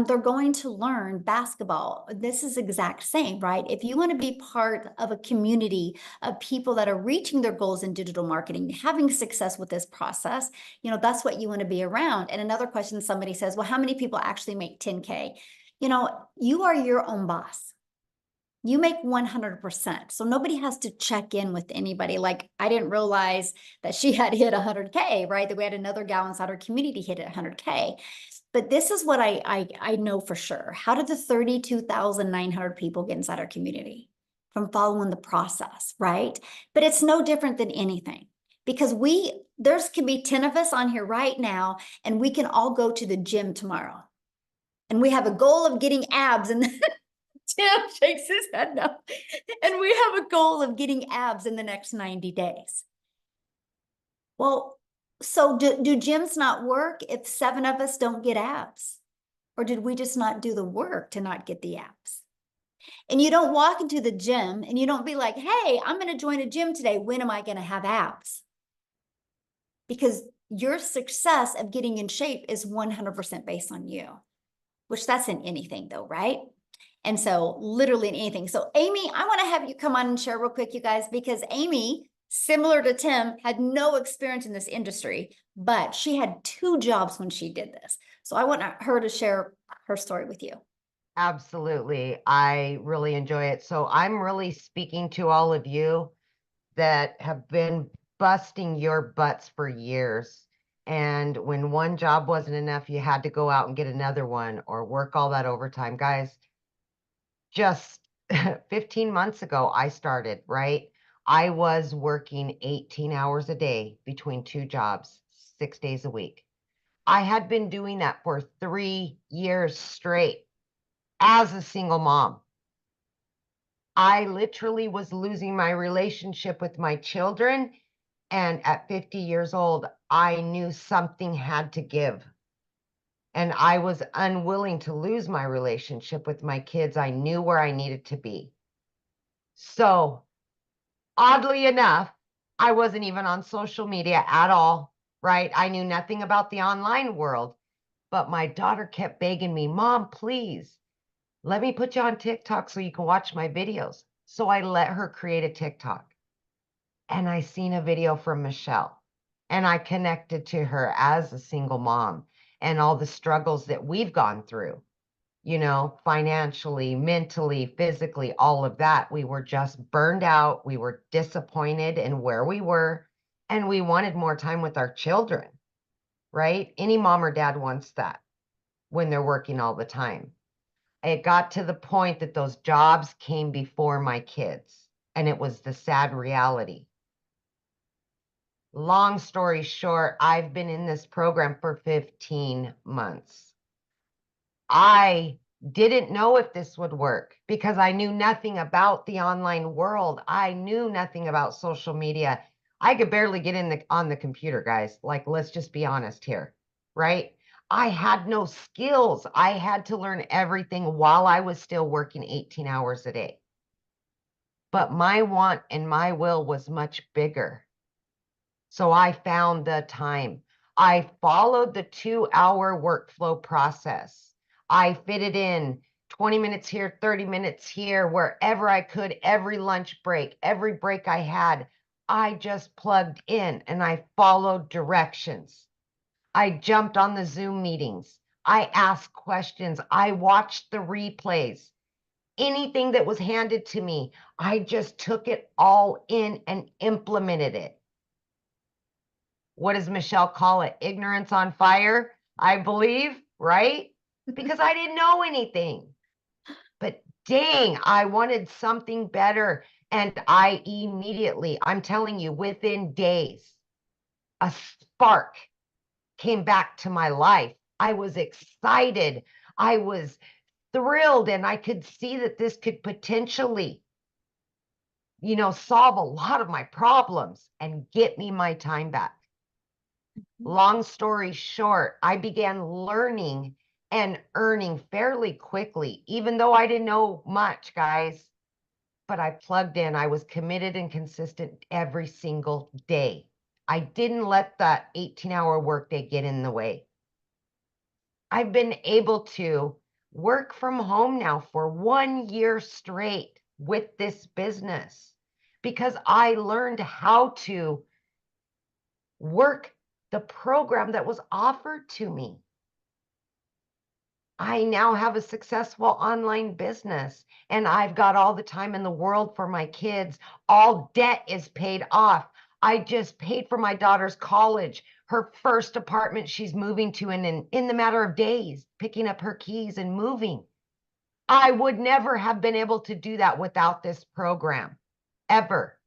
they're going to learn basketball. This is exact same, right? If you want to be part of a community of people that are reaching their goals in digital marketing, having success with this process, you know, that's what you want to be around. And another question somebody says, well, how many people actually make 10K? You know, you are your own boss. You make 100%. So nobody has to check in with anybody. Like, I didn't realize that she had hit 100K, right? That we had another gal inside our community hit at 100K. But this is what I know for sure. How did the 32,900 people get inside our community? From following the process, right? But it's no different than anything, because there's can be 10 of us on here right now, and we can all go to the gym tomorrow. And we have a goal of getting abs, and Tim shakes his head no. And we have a goal of getting abs in the next 90 days. Well, so do gyms not work if 7 of us don't get abs? Or did we just not do the work to not get the abs? And you don't walk into the gym and you don't be like, hey, I'm going to join a gym today. When am I going to have abs? Because your success of getting in shape is 100% based on you, which that's in anything though, right? And so literally in anything. So Amy, I want to have you come on and share real quick, you guys, because Amy, similar to Tim, had no experience in this industry, but she had 2 jobs when she did this. So I want her to share her story with you. Absolutely. I really enjoy it. So I'm really speaking to all of you that have been busting your butts for years. And when one job wasn't enough, you had to go out and get another one or work all that overtime. Guys, just 15 months ago, I started, right? I was working 18 hours a day between 2 jobs, 6 days a week. I had been doing that for 3 years straight as a single mom. I literally was losing my relationship with my children. And at 50 years old, I knew something had to give. And I was unwilling to lose my relationship with my kids. I knew where I needed to be. So, oddly enough, I wasn't even on social media at all, right? I knew nothing about the online world, but my daughter kept begging me, Mom, please, let me put you on TikTok so you can watch my videos. So I let her create a TikTok. And I seen a video from Michelle, and I connected to her as a single mom and all the struggles that we've gone through, you know, financially, mentally, physically, all of that. We were just burned out. We were disappointed in where we were, and we wanted more time with our children, right? Any mom or dad wants that when they're working all the time. It got to the point that those jobs came before my kids, and it was the sad reality. Long story short, I've been in this program for 15 months. I didn't know if this would work because I knew nothing about the online world. I knew nothing about social media. I could barely get on the computer, guys. Like, let's just be honest here, right? I had no skills. I had to learn everything while I was still working 18 hours a day. But my want and my will was much bigger. So I found the time. I followed the 2-hour workflow process. I fitted in 20 minutes here, 30 minutes here, wherever I could, every lunch break, every break I had. I just plugged in and I followed directions. I jumped on the Zoom meetings. I asked questions. I watched the replays. Anything that was handed to me, I just took it all in and implemented it. What does Michelle call it? Ignorance on fire, I believe, right? Because I didn't know anything. But dang, I wanted something better. And I immediately, I'm telling you, within days, a spark came back to my life. I was excited. I was thrilled. And I could see that this could potentially, you know, solve a lot of my problems and get me my time back. Long story short, I began learning and earning fairly quickly, even though I didn't know much, guys. but I plugged in. I was committed and consistent every single day. I didn't let that 18-hour workday get in the way. I've been able to work from home now for 1 year straight with this business because I learned how to work the program that was offered to me. I now have a successful online business and I've got all the time in the world for my kids. All debt is paid off. I just paid for my daughter's college, her first apartment she's moving to in the matter of days, picking up her keys and moving. I would never have been able to do that without this program, ever.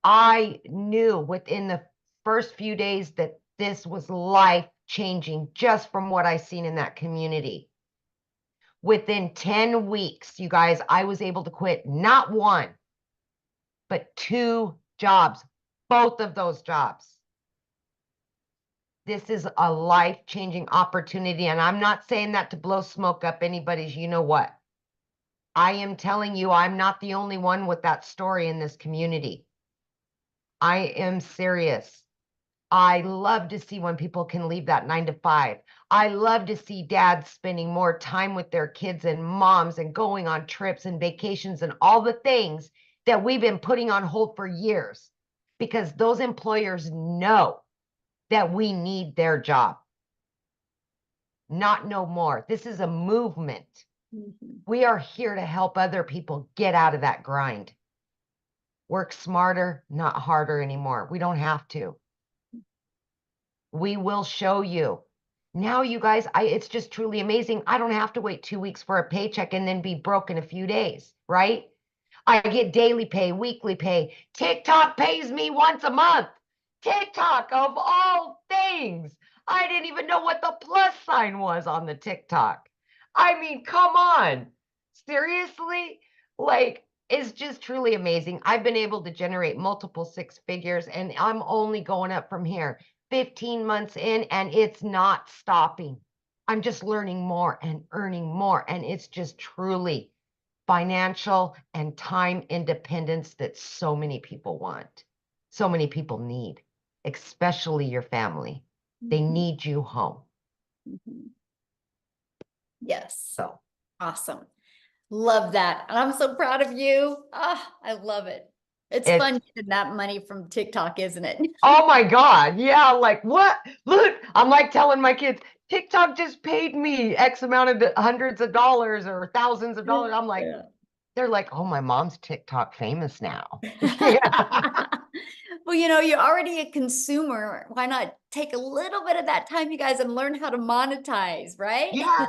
I knew within the first few days that this was life changing just from what I seen in that community. Within 10 weeks, you guys, I was able to quit not one, but 2 jobs, both of those jobs. This is a life-changing opportunity, and I'm not saying that to blow smoke up anybody's, you know what. I am telling you, I'm not the only one with that story in this community. I am serious. I love to see when people can leave that 9 to 5. I love to see dads spending more time with their kids and moms and going on trips and vacations and all the things that we've been putting on hold for years because those employers know that we need their job. Not no more. This is a movement. We are here to help other people get out of that grind. Work smarter, not harder anymore. We don't have to. We will show you. Now, you guys, it's just truly amazing. I don't have to wait 2 weeks for a paycheck and then be broke in a few days, right? I get daily pay, weekly pay. TikTok pays me once a month. TikTok, of all things. I didn't even know what the plus sign was on the TikTok. I mean, come on. Seriously? Like, it's just truly amazing. I've been able to generate multiple 6 figures, and I'm only going up from here. 15 months in, and it's not stopping. I'm just learning more and earning more, and it's just truly financial and time independence that so many people want, so many people need, especially your family. They need you home. Yes. So Awesome. Love that. And I'm so proud of you. Ah, I love it. It's fun getting that money from TikTok, isn't it? Oh my God. Yeah. Like what? Look, I'm like telling my kids, TikTok just paid me X amount of hundreds of dollars or thousands of dollars. I'm like, they're like, oh, my mom's TikTok famous now. Well, you're already a consumer. Why not take a little bit of that time, you guys, and learn how to monetize, right? Yeah.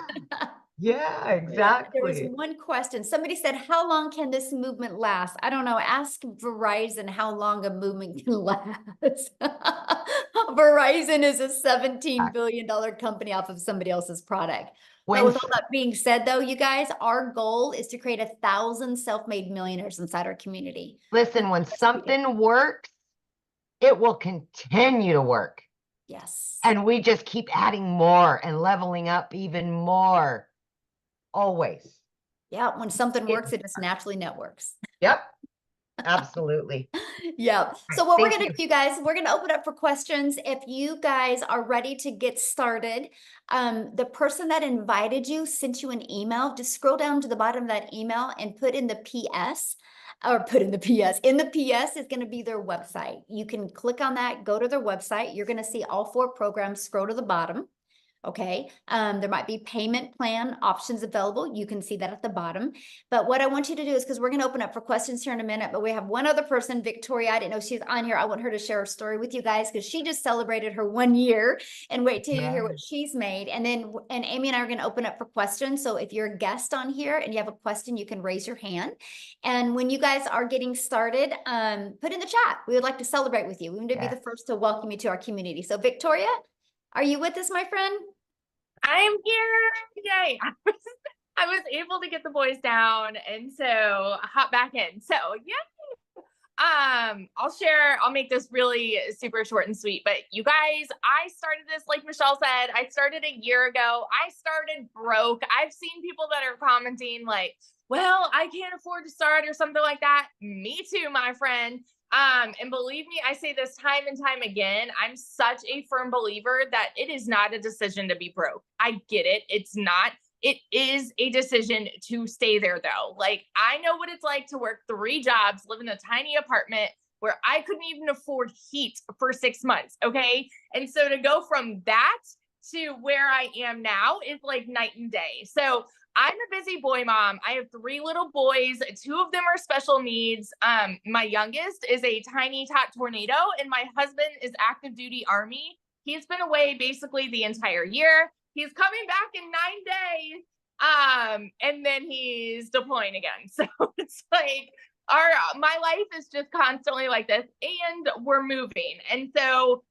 Yeah, exactly. There was one question. Somebody said, how long can this movement last? I don't know. Ask Verizon how long a movement can last. Verizon is a $17 billion company off of somebody else's product. But with all that being said, though, you guys, our goal is to create 1,000 self-made millionaires inside our community. Listen, when something works, it will continue to work. Yes. And we just keep adding more and leveling up even more. Always. Yeah, when something works, it just naturally networks. Yep. Absolutely. Yeah. So what we're going to do, you guys, we're going to open up for questions. If you guys are ready to get started, the person that invited you sent you an email. Just scroll down to the bottom of that email and put in the PS. Or put in the PS. In the PS is going to be their website. You can click on that, go to their website. You're going to see all 4 programs. Scroll to the bottom. Okay. There might be payment plan options available. You can see that at the bottom. But what I want you to do is, because we're going to open up for questions here in a minute, but we have one other person, Victoria. I didn't know she's on here. I want her to share her story with you guys because she just celebrated her 1 year, and wait till you hear what she's made. And then, and Amy and I are going to open up for questions. So if you're a guest on here and you have a question, you can raise your hand. And when you guys are getting started, put in the chat. We would like to celebrate with you. We want to be the first to welcome you to our community. So Victoria, are you with us, my friend? I am here. Yay. I was able to get the boys down and so hop back in. So yeah. I'll make this really super short and sweet, but you guys, I started this, like Michelle said, I started a year ago. I started broke. I've seen people that are commenting like, well, I can't afford to start or something like that. Me too, my friend. And believe me, I say this time and time again, I'm such a firm believer that it is not a decision to be broke. I get it. It's not. It is a decision to stay there though. Like I know what it's like to work 3 jobs, live in a tiny apartment where I couldn't even afford heat for 6 months. Okay. And so to go from that to where I am now is like night and day. So I'm a busy boy mom. I have 3 little boys. 2 of them are special needs. My youngest is a tiny tot tornado and my husband is active duty Army. He's been away basically the entire year. He's coming back in 9 days. And then he's deploying again. So it's like my life is just constantly like this and we're moving. And so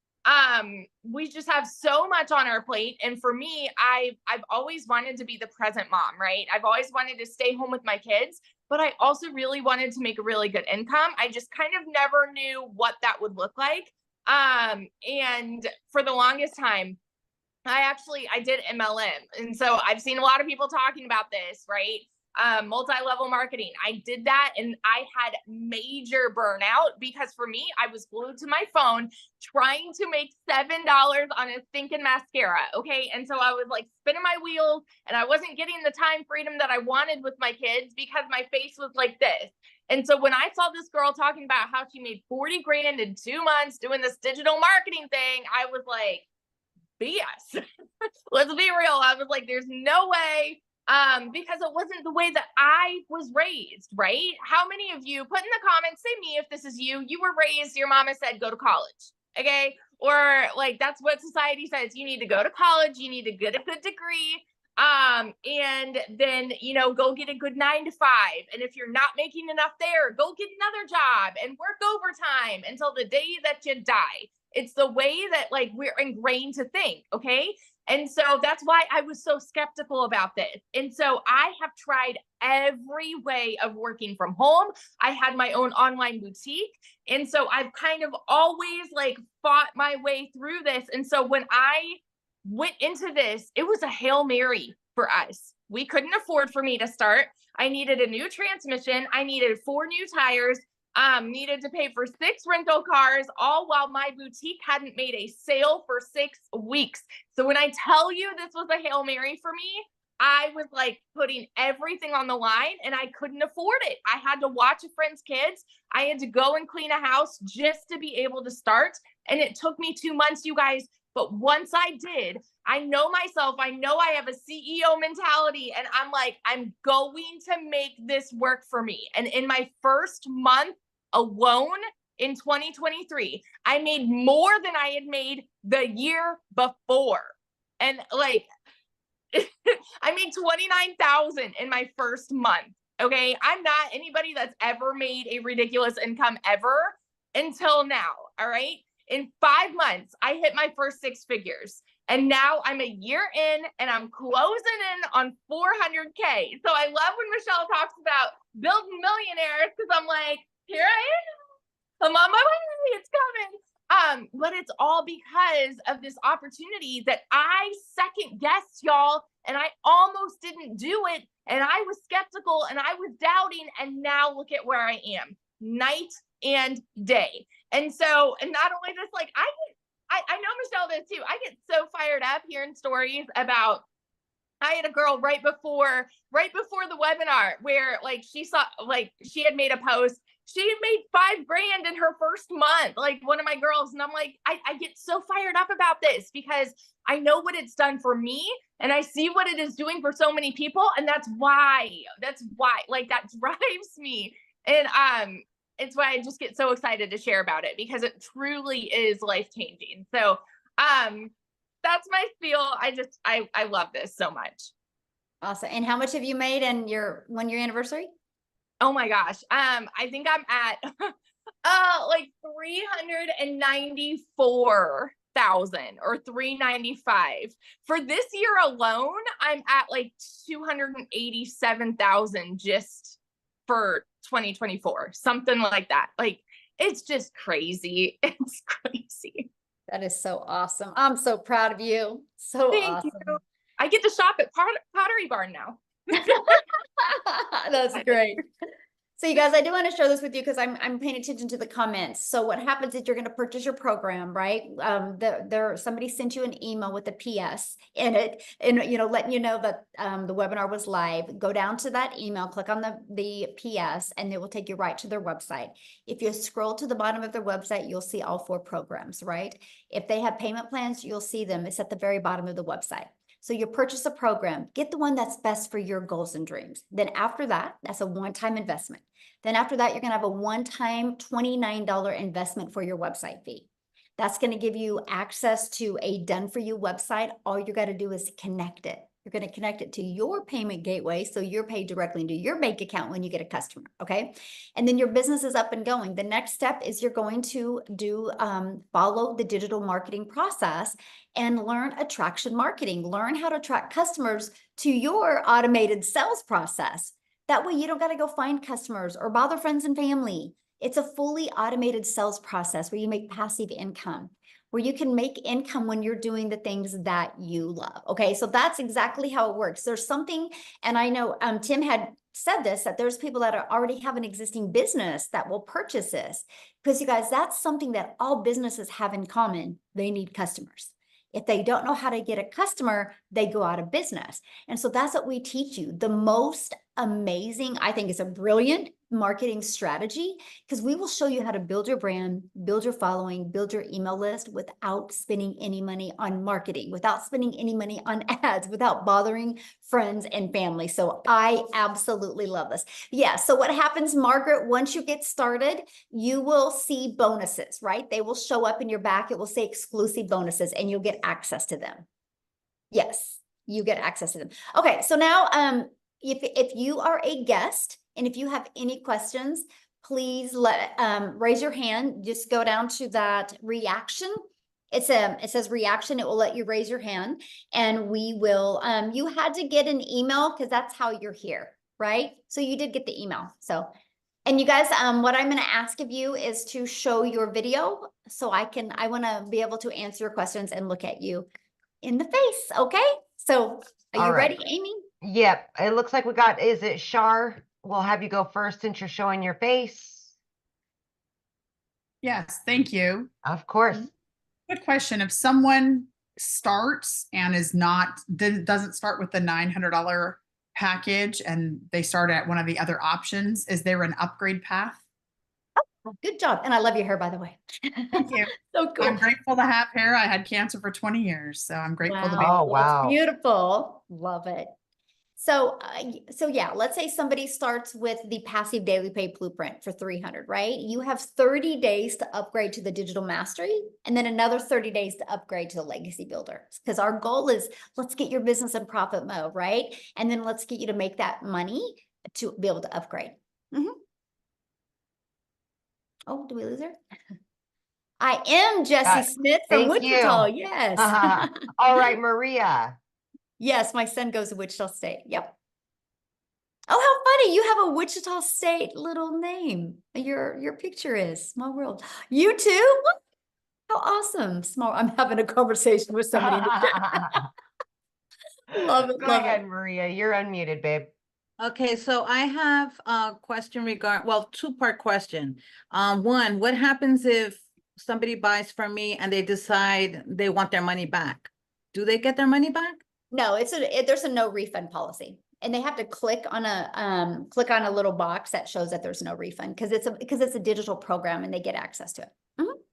we just have so much on our plate. And for me, I've always wanted to be the present mom, right? I've always wanted to stay home with my kids, but I also really wanted to make a really good income. I just kind of never knew what that would look like. And for the longest time, I did MLM. And so I've seen a lot of people talking about this, right? Multi-level marketing. I did that and I had major burnout because for me, I was glued to my phone trying to make $7 on a stinking mascara. Okay. And so I was like spinning my wheels and I wasn't getting the time freedom that I wanted with my kids because my face was like this. And so when I saw this girl talking about how she made 40 grand in 2 months doing this digital marketing thing, I was like, BS. Let's be real. I was like, there's no way. Because it wasn't the way that I was raised, right? How many of you put in the comments, say me if this is you, you were raised, your mama said, go to college. Okay. Or like, that's what society says. You need to go to college. You need to get a good degree. And then, go get a good 9 to 5. And if you're not making enough there, go get another job and work overtime until the day that you die. It's the way that like we're ingrained to think. Okay. And so that's why I was so skeptical about this. And so I have tried every way of working from home. I had my own online boutique. And so I've kind of always like fought my way through this. And so when I went into this, it was a Hail Mary for us. We couldn't afford for me to start. I needed a new transmission. I needed 4 new tires. Needed to pay for 6 rental cars, all while my boutique hadn't made a sale for 6 weeks. So when I tell you this was a Hail Mary for me, I was like putting everything on the line and I couldn't afford it. I had to watch a friend's kids. I had to go and clean a house just to be able to start. And it took me 2 months, you guys. But once I did, I know myself, I know I have a CEO mentality and I'm like, I'm going to make this work for me. And in my first month alone in 2023, I made more than I had made the year before. And like, I made $29,000 in my first month. Okay. I'm not anybody that's ever made a ridiculous income ever until now. All right. In 5 months, I hit my first 6 figures. And now I'm a year in and I'm closing in on 400K. So I love when Michelle talks about building millionaires because I'm like, here I am. I'm on my way. It's coming. But it's all because of this opportunity that I second guessed, y'all. And I almost didn't do it. And I was skeptical and I was doubting. And now look at where I am, night and day. And so, and not only this, like I know Michelle does too. I get so fired up hearing stories about, I had a girl right before the webinar where like she saw, like she had made a post. She had made $5 grand in her first month, like one of my girls. And I'm like, I get so fired up about this because I know what it's done for me and I see what it is doing for so many people. And that's why like that drives me. And, it's why I just get so excited to share about it because it truly is life-changing. So, that's my spiel. I love this so much. Awesome. And how much have you made in your 1-year anniversary? Oh my gosh. I think I'm at, like 394,000 or 395 for this year alone. I'm at like 287,000 just for 2024, something like that. Like it's just crazy. It's crazy. That is so awesome. I'm so proud of you. So Thank awesome. you. I get to shop at Pottery Barn now. That's great. So you guys, I do want to share this with you because I'm paying attention to the comments. So what happens is you're going to purchase your program, right? Somebody sent you an email with a PS in it, and letting you know that the webinar was live. Go down to that email, click on the PS, and it will take you right to their website. If you scroll to the bottom of their website, you'll see all 4 programs, right? If they have payment plans, you'll see them. It's at the very bottom of the website. So you purchase a program, get the one that's best for your goals and dreams. Then after that, that's a one-time investment. Then after that, you're gonna have a one-time $29 investment for your website fee. That's gonna give you access to a done-for-you website. All you gotta do is connect it. You're gonna connect it to your payment gateway, so you're paid directly into your bank account when you get a customer, okay? And then your business is up and going. The next step is you're going to follow the digital marketing process and learn attraction marketing. Learn how to attract customers to your automated sales process. That way you don't got to go find customers or bother friends and family. It's a fully automated sales process where you make passive income, where you can make income when you're doing the things that you love. Okay, so that's exactly how it works. There's something, and I know Tim had said this, that there's people that already have an existing business that will purchase this. Because you guys, that's something that all businesses have in common. They need customers. If they don't know how to get a customer, they go out of business. And so that's what we teach you. The most amazing, I think, is a brilliant marketing strategy, because we will show you how to build your brand, build your following, build your email list without spending any money on marketing, without spending any money on ads, without bothering friends and family. So I absolutely love this. Yeah. So what happens, Margaret, once you get started, you will see bonuses, right? They will show up in your back. It will say exclusive bonuses and you'll get access to them. Yes, you get access to them. Okay. So now, if you are a guest, and if you have any questions, please raise your hand. Just go down to that reaction. It says reaction. It will let you raise your hand, and we will. You had to get an email because that's how you're here, right? So you did get the email. So, and you guys, what I'm going to ask of you is to show your video, so I want to be able to answer your questions and look at you in the face. Okay. So, are you ready, Amy? Yep. It looks like we got. Is it Shar? We'll have you go first since you're showing your face. Yes, thank you. Of course. Good question. If someone starts and doesn't start with the $900 package and they start at one of the other options, is there an upgrade path? Oh, good job. And I love your hair, by the way. Thank you. So cool. I'm grateful to have hair. I had cancer for 20 years, so I'm grateful to be. Oh, That's wow. beautiful. Love it. So yeah, let's say somebody starts with the passive daily pay blueprint for 300, right? You have 30 days to upgrade to the digital mastery, and then another 30 days to upgrade to the legacy builder. Because our goal is, let's get your business in profit mode, right? And then let's get you to make that money to be able to upgrade. Oh, do we lose her? I am Jessie Smith from Wichita. Yes. All right, Maria. Yes, my son goes to Wichita State. Yep. Oh, how funny. You have a Wichita State little name. Your picture is Small World. You too? How awesome. Small. I'm having a conversation with somebody. Love it. Go ahead, Maria. You're unmuted, babe. Okay, so I have a question two-part question. One, what happens if somebody buys from me and they decide they want their money back? Do they get their money back? No, there's a no refund policy, and they have to click on a little box that shows that there's no refund because it's a digital program and they get access to it.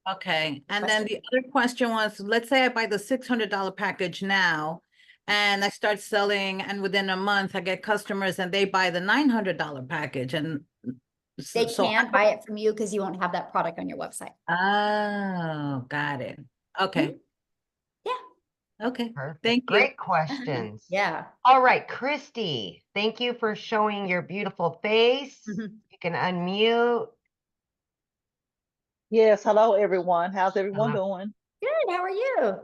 Okay, and then the other question was, let's say I buy the $600 package now, and I start selling, and within a month I get customers and they buy the $900 package, and they can't buy it from you because you won't have that product on your website. Oh, got it. Okay. Okay. Perfect. Thank you. Great questions. Yeah. All right, Christy, thank you for showing your beautiful face. You can unmute. Yes, hello everyone. How's everyone doing? Good. How are you?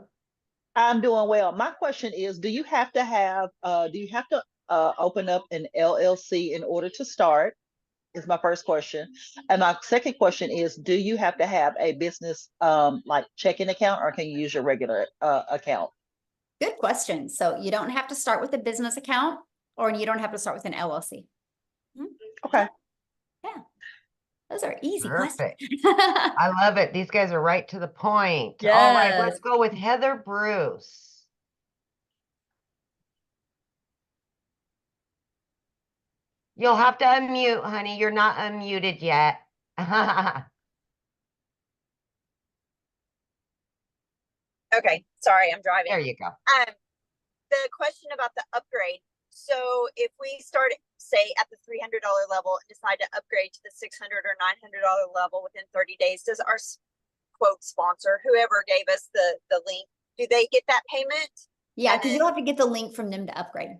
I'm doing well. My question is, do you have to open up an LLC in order to start? is my first question. And my second question is, do you have to have a business like checking account, or can you use your regular account? Good question. So you don't have to start with a business account, or you don't have to start with an LLC. Okay. Yeah. Those are easy Perfect. questions. I love it. These guys are right to the point. All right, Yes. let's go with Heather Bruce. You'll have to unmute, honey. You're not unmuted yet. Okay, sorry, I'm driving. There you go. The question about the upgrade. So if we start, say, at the $300 level and decide to upgrade to the $600 or $900 level within 30 days, does our quote sponsor, whoever gave us the link, do they get that payment? Yeah, because you'll have to get the link from them to upgrade.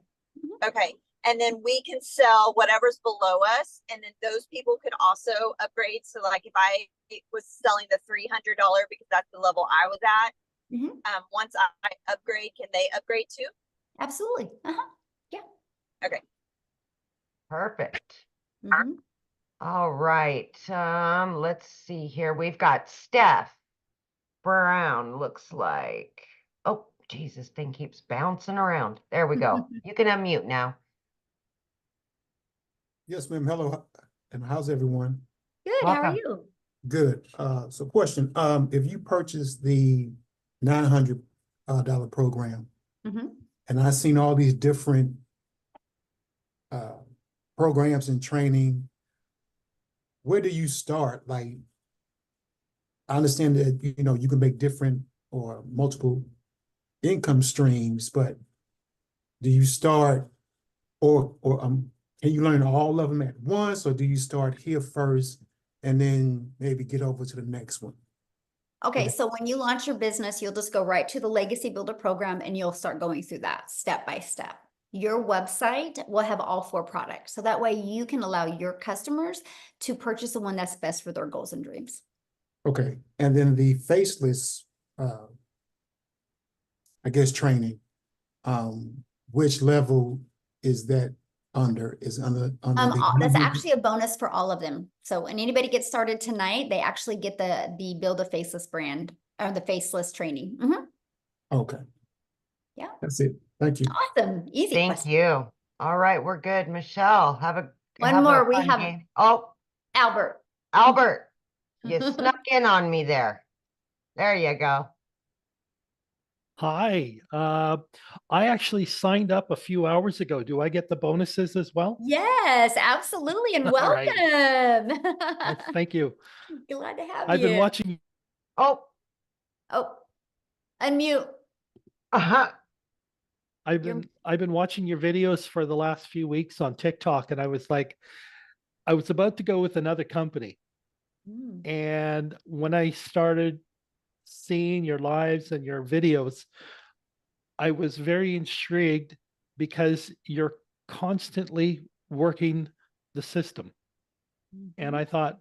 Okay, and then we can sell whatever's below us, and then those people could also upgrade. So like if I was selling the $300 because that's the level I was at, once I upgrade, can they upgrade too? Absolutely. Yeah. Okay. Perfect. Mhm. All right. Let's see here. We've got Steph Brown, looks like. Oh, Jesus, thing keeps bouncing around. There we go. You can unmute now. Yes, ma'am. Hello. And how's everyone? Good. How are Welcome. you? Good. So question, if you purchase the $900 program, Mhm. and I've seen all these different programs and training, where do you start? Like, I understand that, you can make different or multiple income streams, but do you start or can you learn all of them at once, or do you start here first and then maybe get over to the next one? Okay, so when you launch your business, you'll just go right to the Legacy Builder program and you'll start going through that step by step. Your website will have all 4 products. So that way you can allow your customers to purchase the one that's best for their goals and dreams. Okay, and then the faceless, I guess, training, which level is that under? Is under That's the actually a bonus for all of them. So when anybody gets started tonight, they actually get the Build a Faceless brand or the faceless training. Okay. Yeah. That's it. Thank you. Awesome. Easy Thank question. you. All right, we're good. Michelle, have a One more. We fun have game. Oh, Albert. Albert, you snuck in on me there. There you go. Hi, I actually signed up a few hours ago. Do I get the bonuses as well? Yes, absolutely. And All right. welcome. Oh, thank you. Glad to have I've you. been watching. Oh, Unmute. I've been watching your videos for the last few weeks on TikTok, and I was about to go with another company. And when I started seeing your lives and your videos, I was very intrigued because you're constantly working the system. And I thought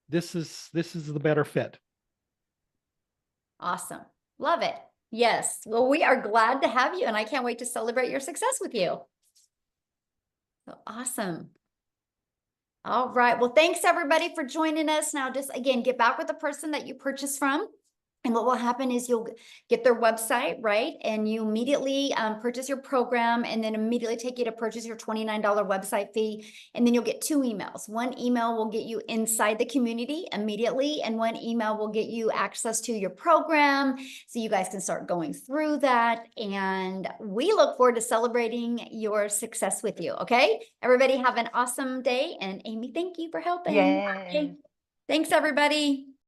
this is the better fit. Awesome. Love it. Yes. Well, we are glad to have you, and I can't wait to celebrate your success with you. So awesome. All right. Well, thanks everybody for joining us. Now, just again, get back with the person that you purchased from. And what will happen is you'll get their website, right? And you immediately purchase your program, and then immediately take you to purchase your $29 website fee. And then you'll get 2 emails. One email will get you inside the community immediately, and one email will get you access to your program so you guys can start going through that. And we look forward to celebrating your success with you, okay? Everybody have an awesome day. And Amy, thank you for helping. Yay. Thanks, everybody.